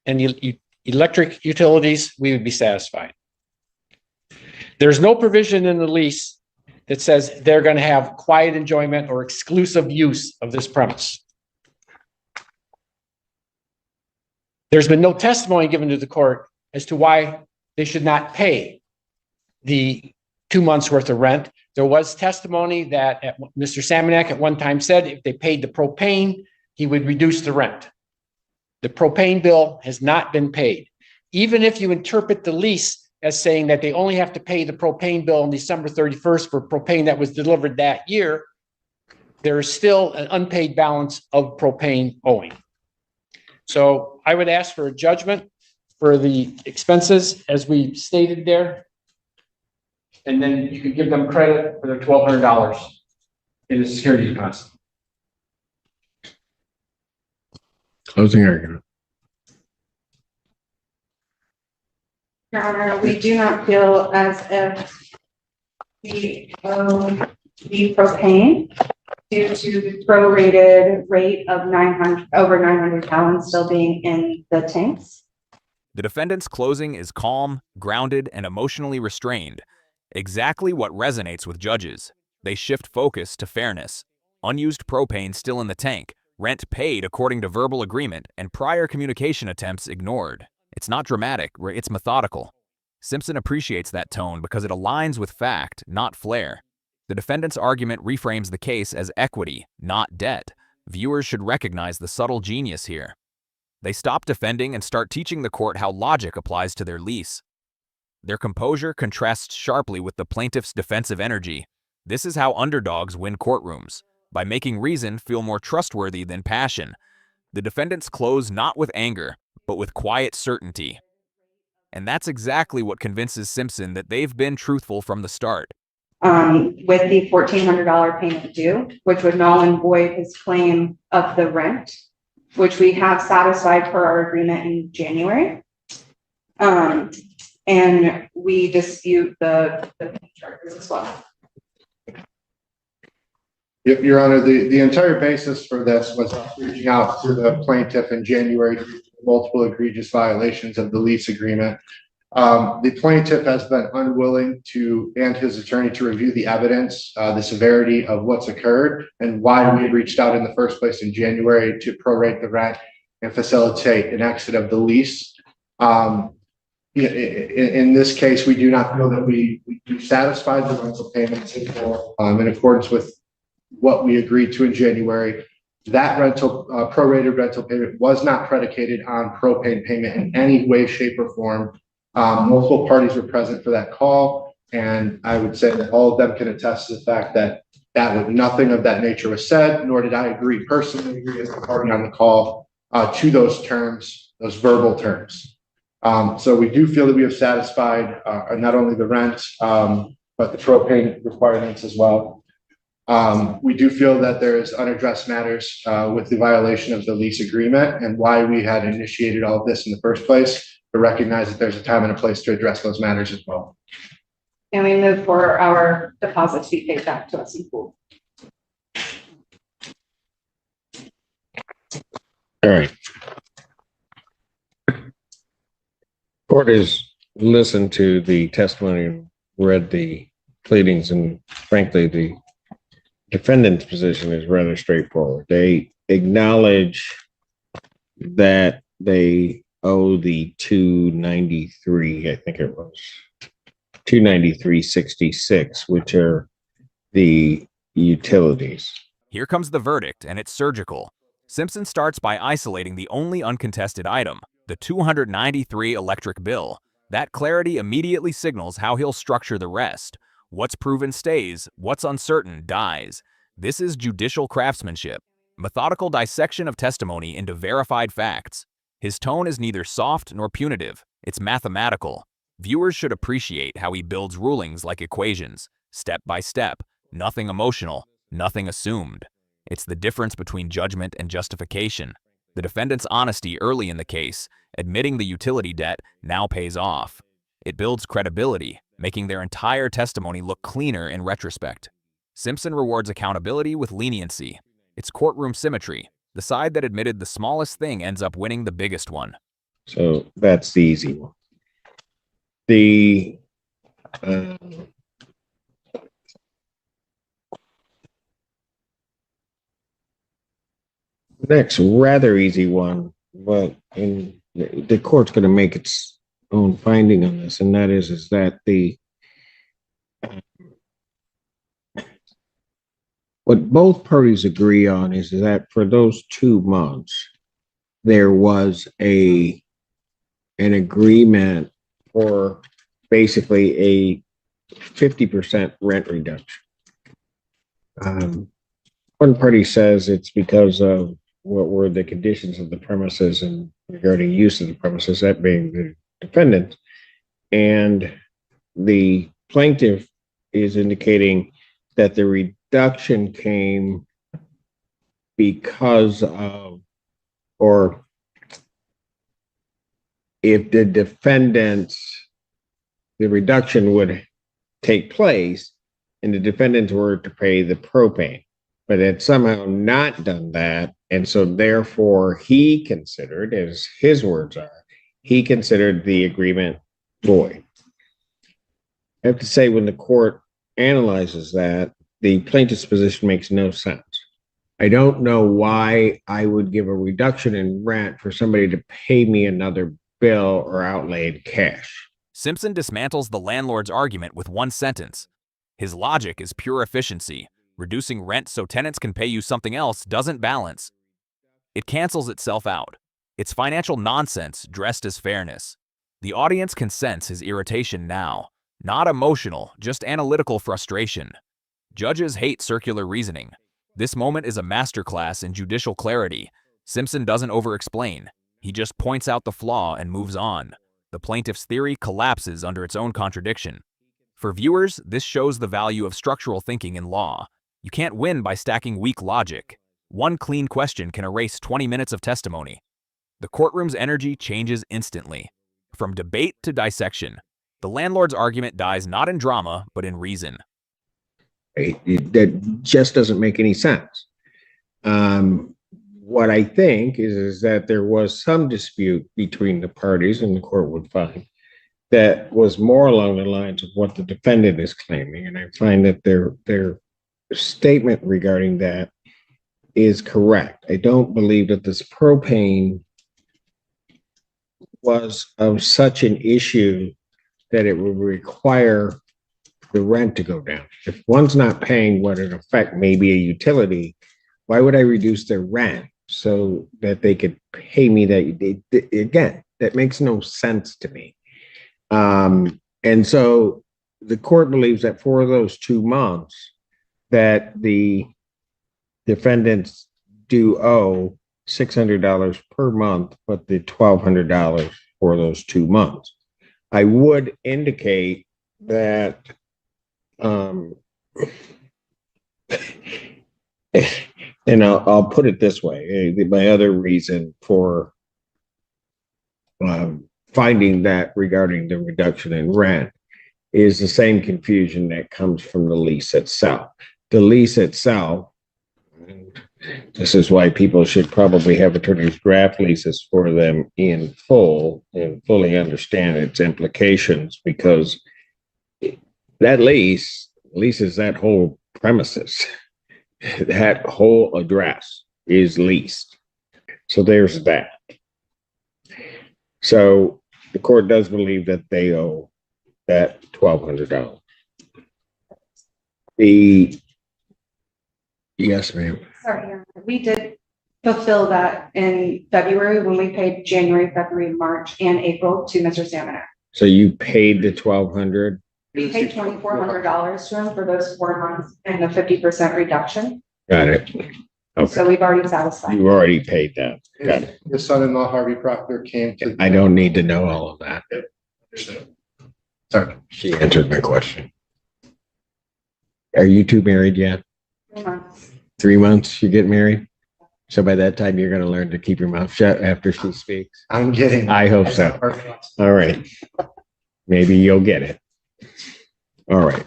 and the electric utilities, we would be satisfied. There's no provision in the lease that says they're going to have quiet enjoyment or exclusive use of this premise. There's been no testimony given to the court as to why they should not pay the 2 months worth of rent. There was testimony that Mr. Samanek at one time said if they paid the propane, he would reduce the rent. The propane bill has not been paid. Even if you interpret the lease as saying that they only have to pay the propane bill on December 31st for propane that was delivered that year, there is still an unpaid balance of propane owing. So I would ask for a judgment for the expenses as we stated there. And then you could give them credit for their $1,200 in the security deposit. Closing argument. Your Honor, we do not feel as if we owe the propane due to the prorated rate of over 900 gallons still being in the tanks. The defendant's closing is calm, grounded, and emotionally restrained. Exactly what resonates with judges. They shift focus to fairness. Unused propane still in the tank, rent paid according to verbal agreement, and prior communication attempts ignored. It's not dramatic, it's methodical. Simpson appreciates that tone because it aligns with fact, not flair. The defendant's argument reframes the case as equity, not debt. Viewers should recognize the subtle genius here. They stop defending and start teaching the court how logic applies to their lease. Their composure contrasts sharply with the plaintiff's defensive energy. This is how underdogs win courtrooms, by making reason feel more trustworthy than passion. The defendants close not with anger, but with quiet certainty. And that's exactly what convinces Simpson that they've been truthful from the start. With the $1,400 payment due, which would null and void his claim of the rent, which we have satisfied per our agreement in January. And we dispute the charges as well. Your Honor, the entire basis for this was reaching out to the plaintiff in January due to multiple egregious violations of the lease agreement. The plaintiff has been unwilling and his attorney to review the evidence, the severity of what's occurred, and why we reached out in the first place in January to prorate the rent and facilitate an exit of the lease. In this case, we do not feel that we satisfied the rental payments in accordance with what we agreed to in January. That prorated rental payment was not predicated on propane payment in any way, shape, or form. Multiple parties were present for that call, and I would say that all of them can attest to the fact that nothing of that nature was said, nor did I personally agree as a party on the call to those terms, those verbal terms. So we do feel that we have satisfied not only the rent, but the propane requirements as well. We do feel that there is unaddressed matters with the violation of the lease agreement and why we had initiated all of this in the first place, but recognize that there's a time and a place to address those matters as well. And we move for our deposit to be paid back to us in full. All right. Court has listened to the testimony and read the pleadings, and frankly, the defendant's position is rather straightforward. They acknowledge that they owe the $293, I think it was $293.66, which are the utilities. Here comes the verdict, and it's surgical. Simpson starts by isolating the only uncontested item, the $293 electric bill. That clarity immediately signals how he'll structure the rest. What's proven stays, what's uncertain dies. This is judicial craftsmanship, methodical dissection of testimony into verified facts. His tone is neither soft nor punitive, it's mathematical. Viewers should appreciate how he builds rulings like equations, step by step, nothing emotional, nothing assumed. It's the difference between judgment and justification. The defendant's honesty early in the case, admitting the utility debt, now pays off. It builds credibility, making their entire testimony look cleaner in retrospect. Simpson rewards accountability with leniency. It's courtroom symmetry. The side that admitted the smallest thing ends up winning the biggest one. So that's the easy one. The next rather easy one, but the court's going to make its own finding on this, and that is that what both parties agree on is that for those 2 months, there was an agreement for basically a 50% rent reduction. One party says it's because of what were the conditions of the premises and regarding use of the premises, that being the defendant. And the plaintiff is indicating that the reduction came because of, or if the reduction would take place and the defendants were to pay the propane, but had somehow not done that. And so therefore he considered, as his words are, he considered the agreement void. I have to say, when the court analyzes that, the plaintiff's position makes no sense. I don't know why I would give a reduction in rent for somebody to pay me another bill or outlay in cash. Simpson dismantles the landlord's argument with one sentence. His logic is pure efficiency. Reducing rent so tenants can pay you something else doesn't balance. It cancels itself out. It's financial nonsense dressed as fairness. The audience can sense his irritation now. Not emotional, just analytical frustration. Judges hate circular reasoning. This moment is a masterclass in judicial clarity. Simpson doesn't over-explain. He just points out the flaw and moves on. The plaintiff's theory collapses under its own contradiction. For viewers, this shows the value of structural thinking in law. You can't win by stacking weak logic. One clean question can erase 20 minutes of testimony. The courtroom's energy changes instantly. From debate to dissection, the landlord's argument dies not in drama, but in reason. That just doesn't make any sense. What I think is that there was some dispute between the parties, and the court would find that was more along the lines of what the defendant is claiming. And I find that their statement regarding that is correct. I don't believe that this propane was of such an issue that it would require the rent to go down. If one's not paying what in effect may be a utility, why would I reduce their rent so that they could pay me that? Again, that makes no sense to me. And so the court believes that for those 2 months that the defendants do owe $600 per month, but the $1,200 for those 2 months. I would indicate that and I'll put it this way. My other reason for finding that regarding the reduction in rent is the same confusion that comes from the lease itself. The lease itself, and this is why people should probably have attorneys draft leases for them in full and fully understand its implications, because that leases that whole premises. That whole address is leased. So there's that. So the court does believe that they owe that $1,200. Yes, ma'am. Sorry, we did fulfill that in February when we paid January, February, March, and April to Mr. Salmoner. So you paid the $1,200? We paid $2,400 to him for those 4 months and the 50% reduction. Got it. Okay. So we've already satisfied. You already paid that. Got it. Your son-in-law Harvey Proctor came to. I don't need to know all of that. Sorry. She answered my question. Are you two married yet? 3 months. 3 months you get married? So by that time, you're going to learn to keep your mouth shut after she speaks? I'm getting. I hope so. All right. Maybe you'll get it. All right.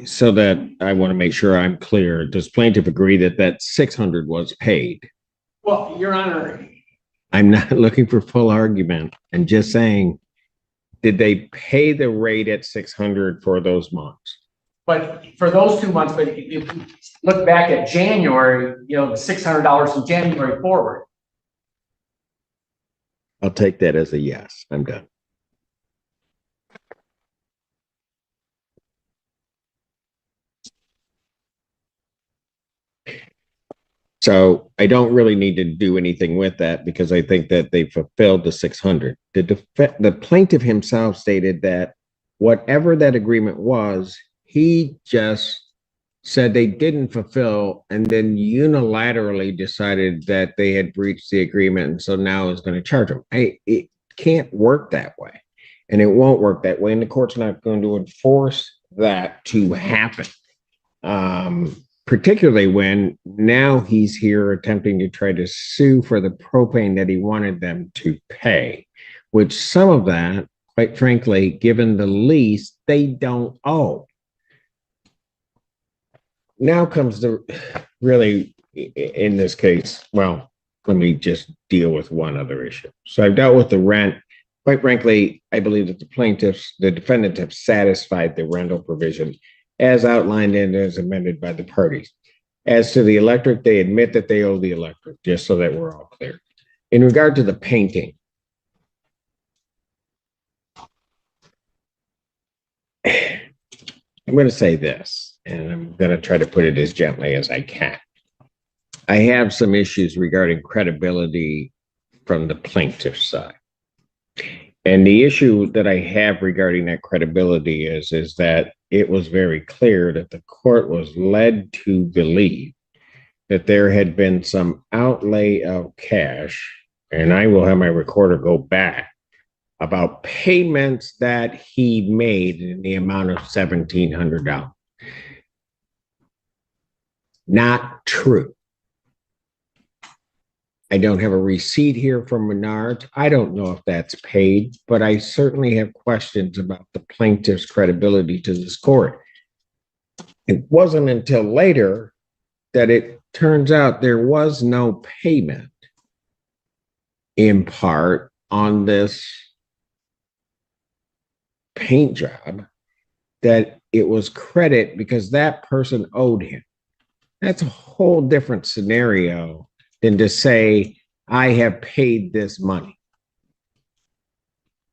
So that I want to make sure I'm clear, does plaintiff agree that that $600 was paid? Well, Your Honor, I'm not looking for full argument and just saying, did they pay the rate at $600 for those months? but for those 2 months, but if you look back at January, the $600 from January forward. I'll take that as a yes. I'm done. So I don't really need to do anything with that because I think that they fulfilled the 600. The plaintiff himself stated that whatever that agreement was, he just said they didn't fulfill and then unilaterally decided that they had breached the agreement. And so now is going to charge them. It can't work that way. And it won't work that way. And the court's not going to enforce that to happen. Particularly when now he's here attempting to try to sue for the propane that he wanted them to pay, which some of that, quite frankly, given the lease, they don't owe. Now comes the really, in this case, well, let me just deal with one other issue. So I've dealt with the rent. Quite frankly, I believe that the defendants have satisfied the rental provision as outlined and as amended by the parties. As to the electric, they admit that they owe the electric, just so that we're all clear. In regard to the painting, I'm going to say this, and I'm going to try to put it as gently as I can. I have some issues regarding credibility from the plaintiff's side. And the issue that I have regarding that credibility is that it was very clear that the court was led to believe that there had been some outlay of cash, and I will have my recorder go back, about payments that he made in the amount of $1,700. Not true. I don't have a receipt here from Menards. I don't know if that's paid, but I certainly have questions about the plaintiff's credibility to this court. It wasn't until later that it turns out there was no payment in part on this paint job, that it was credit because that person owed him. That's a whole different scenario than to say, I have paid this money.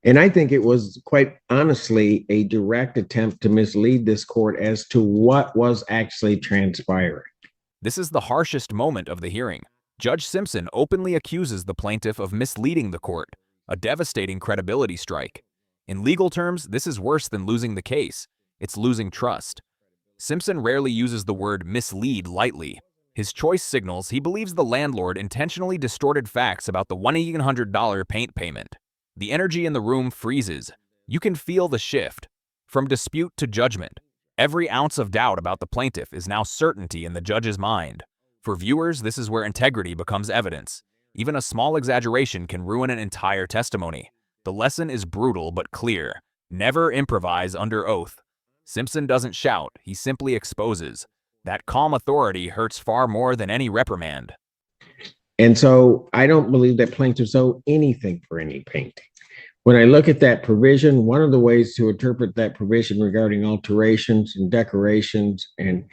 And I think it was quite honestly a direct attempt to mislead this court as to what was actually transpiring. This is the harshest moment of the hearing. Judge Simpson openly accuses the plaintiff of misleading the court, a devastating credibility strike. In legal terms, this is worse than losing the case. It's losing trust. Simpson rarely uses the word mislead lightly. His choice signals he believes the landlord intentionally distorted facts about the $1,800 paint payment. The energy in the room freezes. You can feel the shift. From dispute to judgment, every ounce of doubt about the plaintiff is now certainty in the judge's mind. For viewers, this is where integrity becomes evidence. Even a small exaggeration can ruin an entire testimony. The lesson is brutal but clear. Never improvise under oath. Simpson doesn't shout, he simply exposes. That calm authority hurts far more than any reprimand. And so I don't believe that plaintiffs owe anything for any painting. When I look at that provision, one of the ways to interpret that provision regarding alterations and decorations, and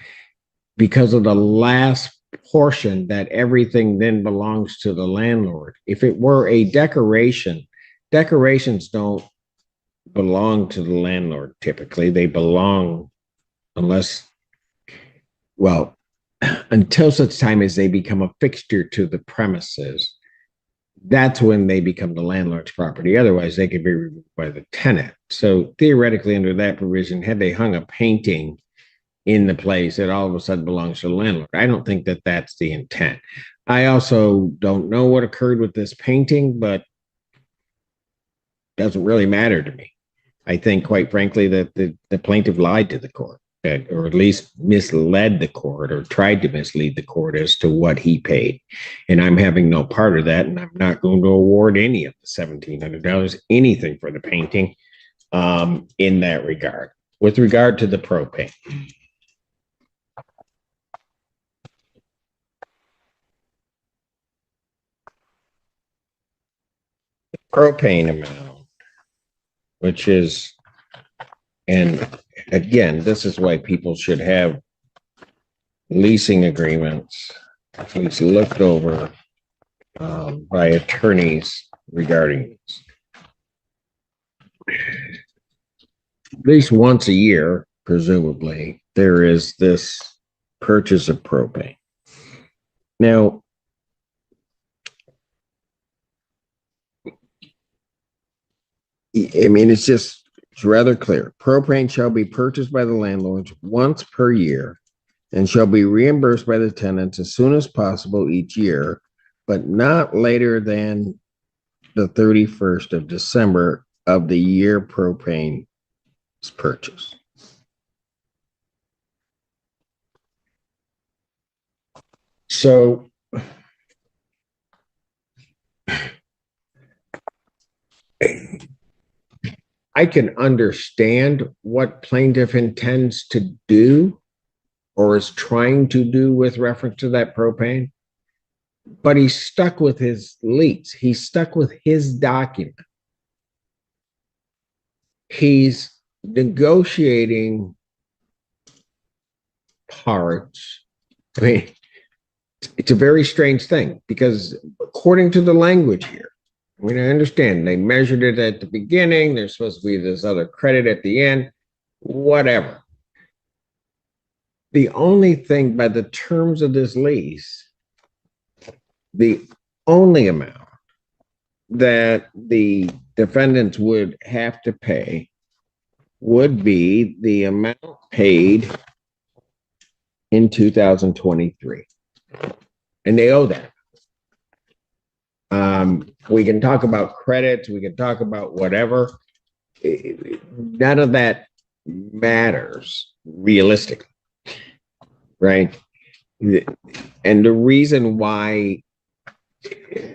because of the last portion that everything then belongs to the landlord. If it were a decoration, decorations don't belong to the landlord typically. They belong, unless, well, until such time as they become a fixture to the premises, that's when they become the landlord's property. Otherwise, they could be removed by the tenant. So theoretically, under that provision, had they hung a painting in the place, it all of a sudden belongs to the landlord. I don't think that that's the intent. I also don't know what occurred with this painting, but doesn't really matter to me. I think, quite frankly, that the plaintiff lied to the court, or at least misled the court, or tried to mislead the court as to what he paid. And I'm having no part of that, and I'm not going to award any of the $1,700, anything for the painting in that regard. With regard to the propane. Propane amount, which is, and again, this is why people should have leasing agreements, at least looked over by attorneys regarding this. At least once a year, presumably, there is this purchase of propane. Now, I mean, it's rather clear. Propane shall be purchased by the landlords once per year and shall be reimbursed by the tenants as soon as possible each year, but not later than the 31st of December of the year propane is purchased. So I can understand what plaintiff intends to do or is trying to do with reference to that propane, but he's stuck with his lease. He's stuck with his document. He's negotiating parts. I mean, it's a very strange thing because according to the language here, I mean, I understand they measured it at the beginning. There's supposed to be this other credit at the end, whatever. The only thing by the terms of this lease the only amount that the defendants would have to pay would be the amount paid in 2023. And they owe that. We can talk about credits, we can talk about whatever. None of that matters realistically, right? And the reason why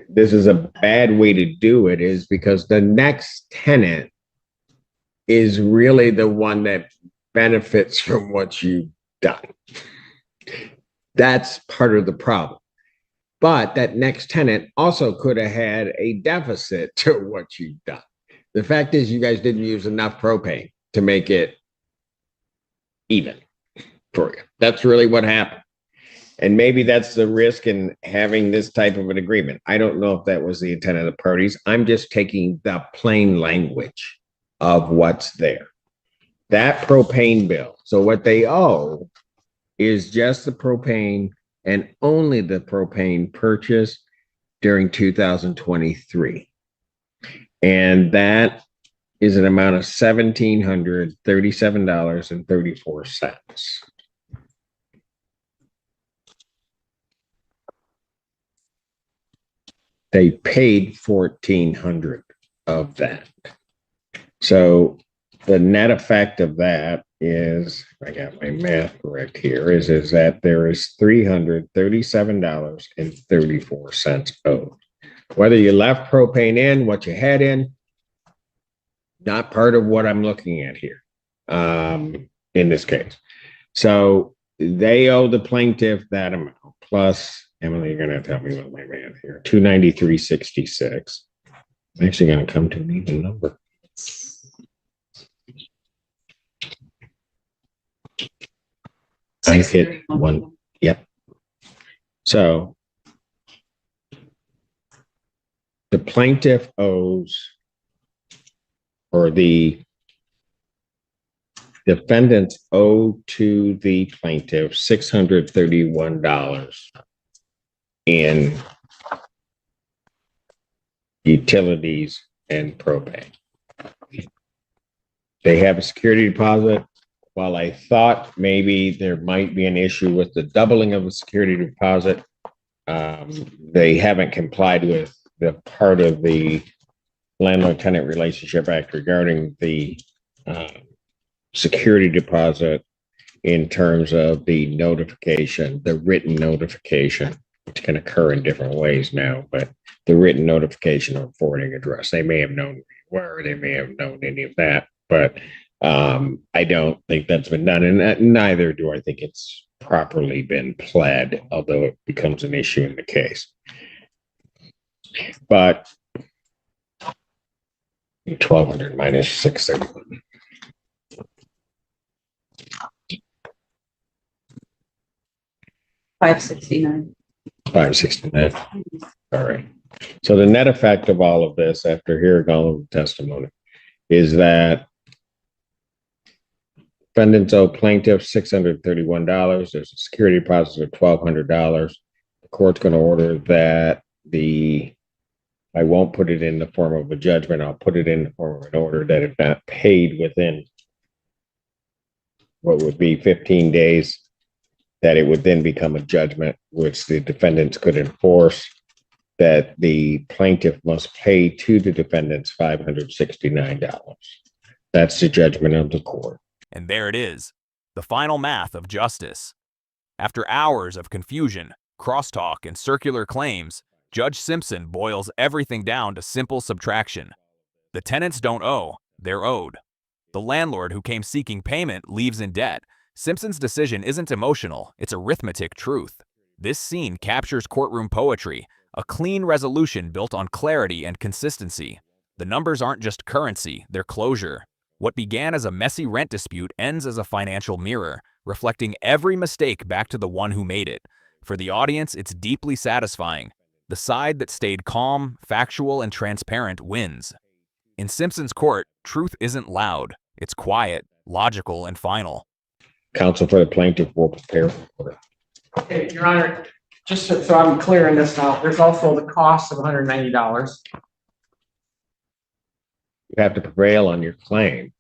this is a bad way to do it is because the next tenant is really the one that benefits from what you've done. That's part of the problem. But that next tenant also could have had a deficit to what you've done. The fact is, you guys didn't use enough propane to make it even for you. That's really what happened. And maybe that's the risk in having this type of an agreement. I don't know if that was the intent of the parties. I'm just taking the plain language of what's there. That propane bill. So what they owe is just the propane and only the propane purchased during 2023. And that is an amount of $1,737.34. They paid $1,400 of that. So the net effect of that is, I got my math correct here, is that there is $337.34 owed. Whether you left propane in, what you had in, not part of what I'm looking at here in this case. So they owe the plaintiff that amount plus, Emily, you're going to have to help me with my math here, $293.66. I'm actually going to come to an even number. I hit one. Yep. So the plaintiff owes, or the defendants owe to the plaintiff $631 in utilities and propane. They have a security deposit. While I thought maybe there might be an issue with the doubling of the security deposit, they haven't complied with the part of the Landlord-Tenant Relationship Act regarding the security deposit in terms of the notification, the written notification, which can occur in different ways now, but the written notification of forwarding address. They may have known where, they may have known any of that, but I don't think that's been done, and neither do I think it's properly been pled, although it becomes an issue in the case. But 1,200 minus 631. $569. 569. All right. So the net effect of all of this, after hearing all of the testimony, is that defendants owe plaintiff $631. There's a security deposit of $1,200. The court's going to order that I won't put it in the form of a judgment. I'll put it in the form of an order that if not paid within what would be 15 days, that it would then become a judgment, which the defendants could enforce, that the plaintiff must pay to the defendants $569. That's the judgment of the court. And there it is, the final math of justice. After hours of confusion, crosstalk, and circular claims, Judge Simpson boils everything down to simple subtraction. The tenants don't owe, they're owed. The landlord who came seeking payment leaves in debt. Simpson's decision isn't emotional, it's arithmetic truth. This scene captures courtroom poetry, a clean resolution built on clarity and consistency. The numbers aren't just currency, they're closure. What began as a messy rent dispute ends as a financial mirror, reflecting every mistake back to the one who made it. For the audience, it's deeply satisfying. The side that stayed calm, factual, and transparent wins. In Simpson's court, truth isn't loud. It's quiet, logical, and final. Counsel for the plaintiff will prepare for it. Okay, Your Honor, just so I'm clear in this now, there's also the cost of $190. You have to prevail on your claim.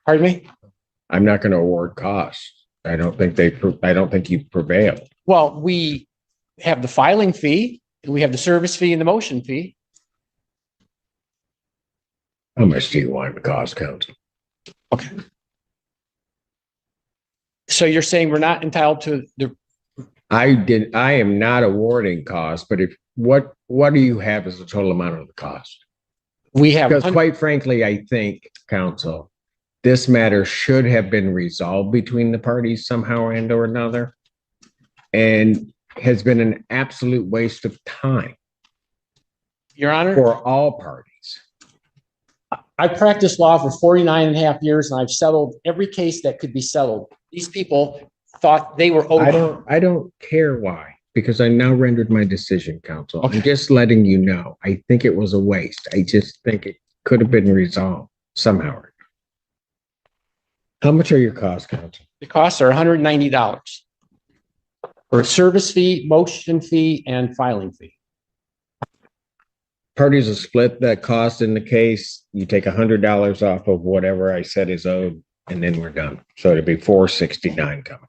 Pardon me? I'm not going to award costs. I don't think you prevail. Well, we have the filing fee, and we have the service fee and the motion fee. How much do you want the cost, counsel? Okay. So you're saying we're not entitled to the, I am not awarding costs, but what do you have as the total amount of the cost? we have, Because quite frankly, I think, counsel, this matter should have been resolved between the parties somehow and or another, and has been an absolute waste of time Your Honor, for all parties. I practiced law for 49 and a half years, and I've settled every case that could be settled. These people thought they were owed. I don't care why, because I now rendered my decision, counsel. Okay. I'm just letting you know. I think it was a waste. I just think it could have been resolved somehow. How much are your costs, counsel? The costs are $190 for a service fee, motion fee, and filing fee. Parties will split that cost in the case. You take $100 off of whatever I said is owed, and then we're done. So it'd be $469 coming.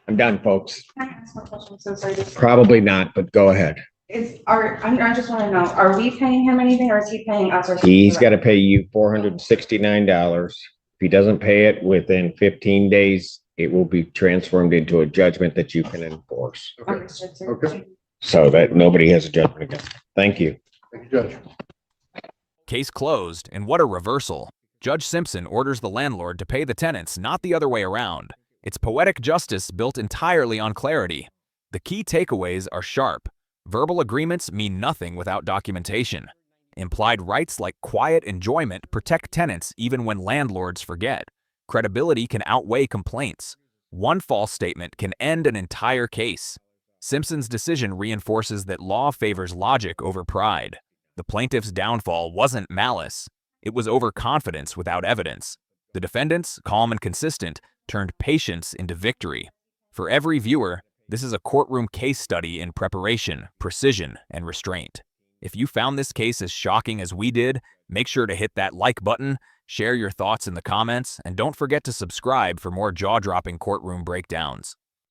I'm done, folks. Can I ask one question? So sorry. Probably not, but go ahead. I just want to know, are we paying him anything or is he paying us? Or He's got to pay you $469. If he doesn't pay it within 15 days, it will be transformed into a judgment that you can enforce. Understood, sir. Okay. So that nobody has a judgment against him. Thank you. Thank you, Judge. Case closed, and what a reversal. Judge Simpson orders the landlord to pay the tenants, not the other way around. It's poetic justice built entirely on clarity. The key takeaways are sharp. Verbal agreements mean nothing without documentation. Implied rights like quiet enjoyment protect tenants even when landlords forget. Credibility can outweigh complaints. One false statement can end an entire case. Simpson's decision reinforces that law favors logic over pride. The plaintiff's downfall wasn't malice. It was overconfidence without evidence. The defendants, calm and consistent, turned patience into victory. For every viewer, this is a courtroom case study in preparation, precision, and restraint. If you found this case as shocking as we did, make sure to hit that like button, share your thoughts in the comments, and don't forget to subscribe for more jaw-dropping courtroom breakdowns.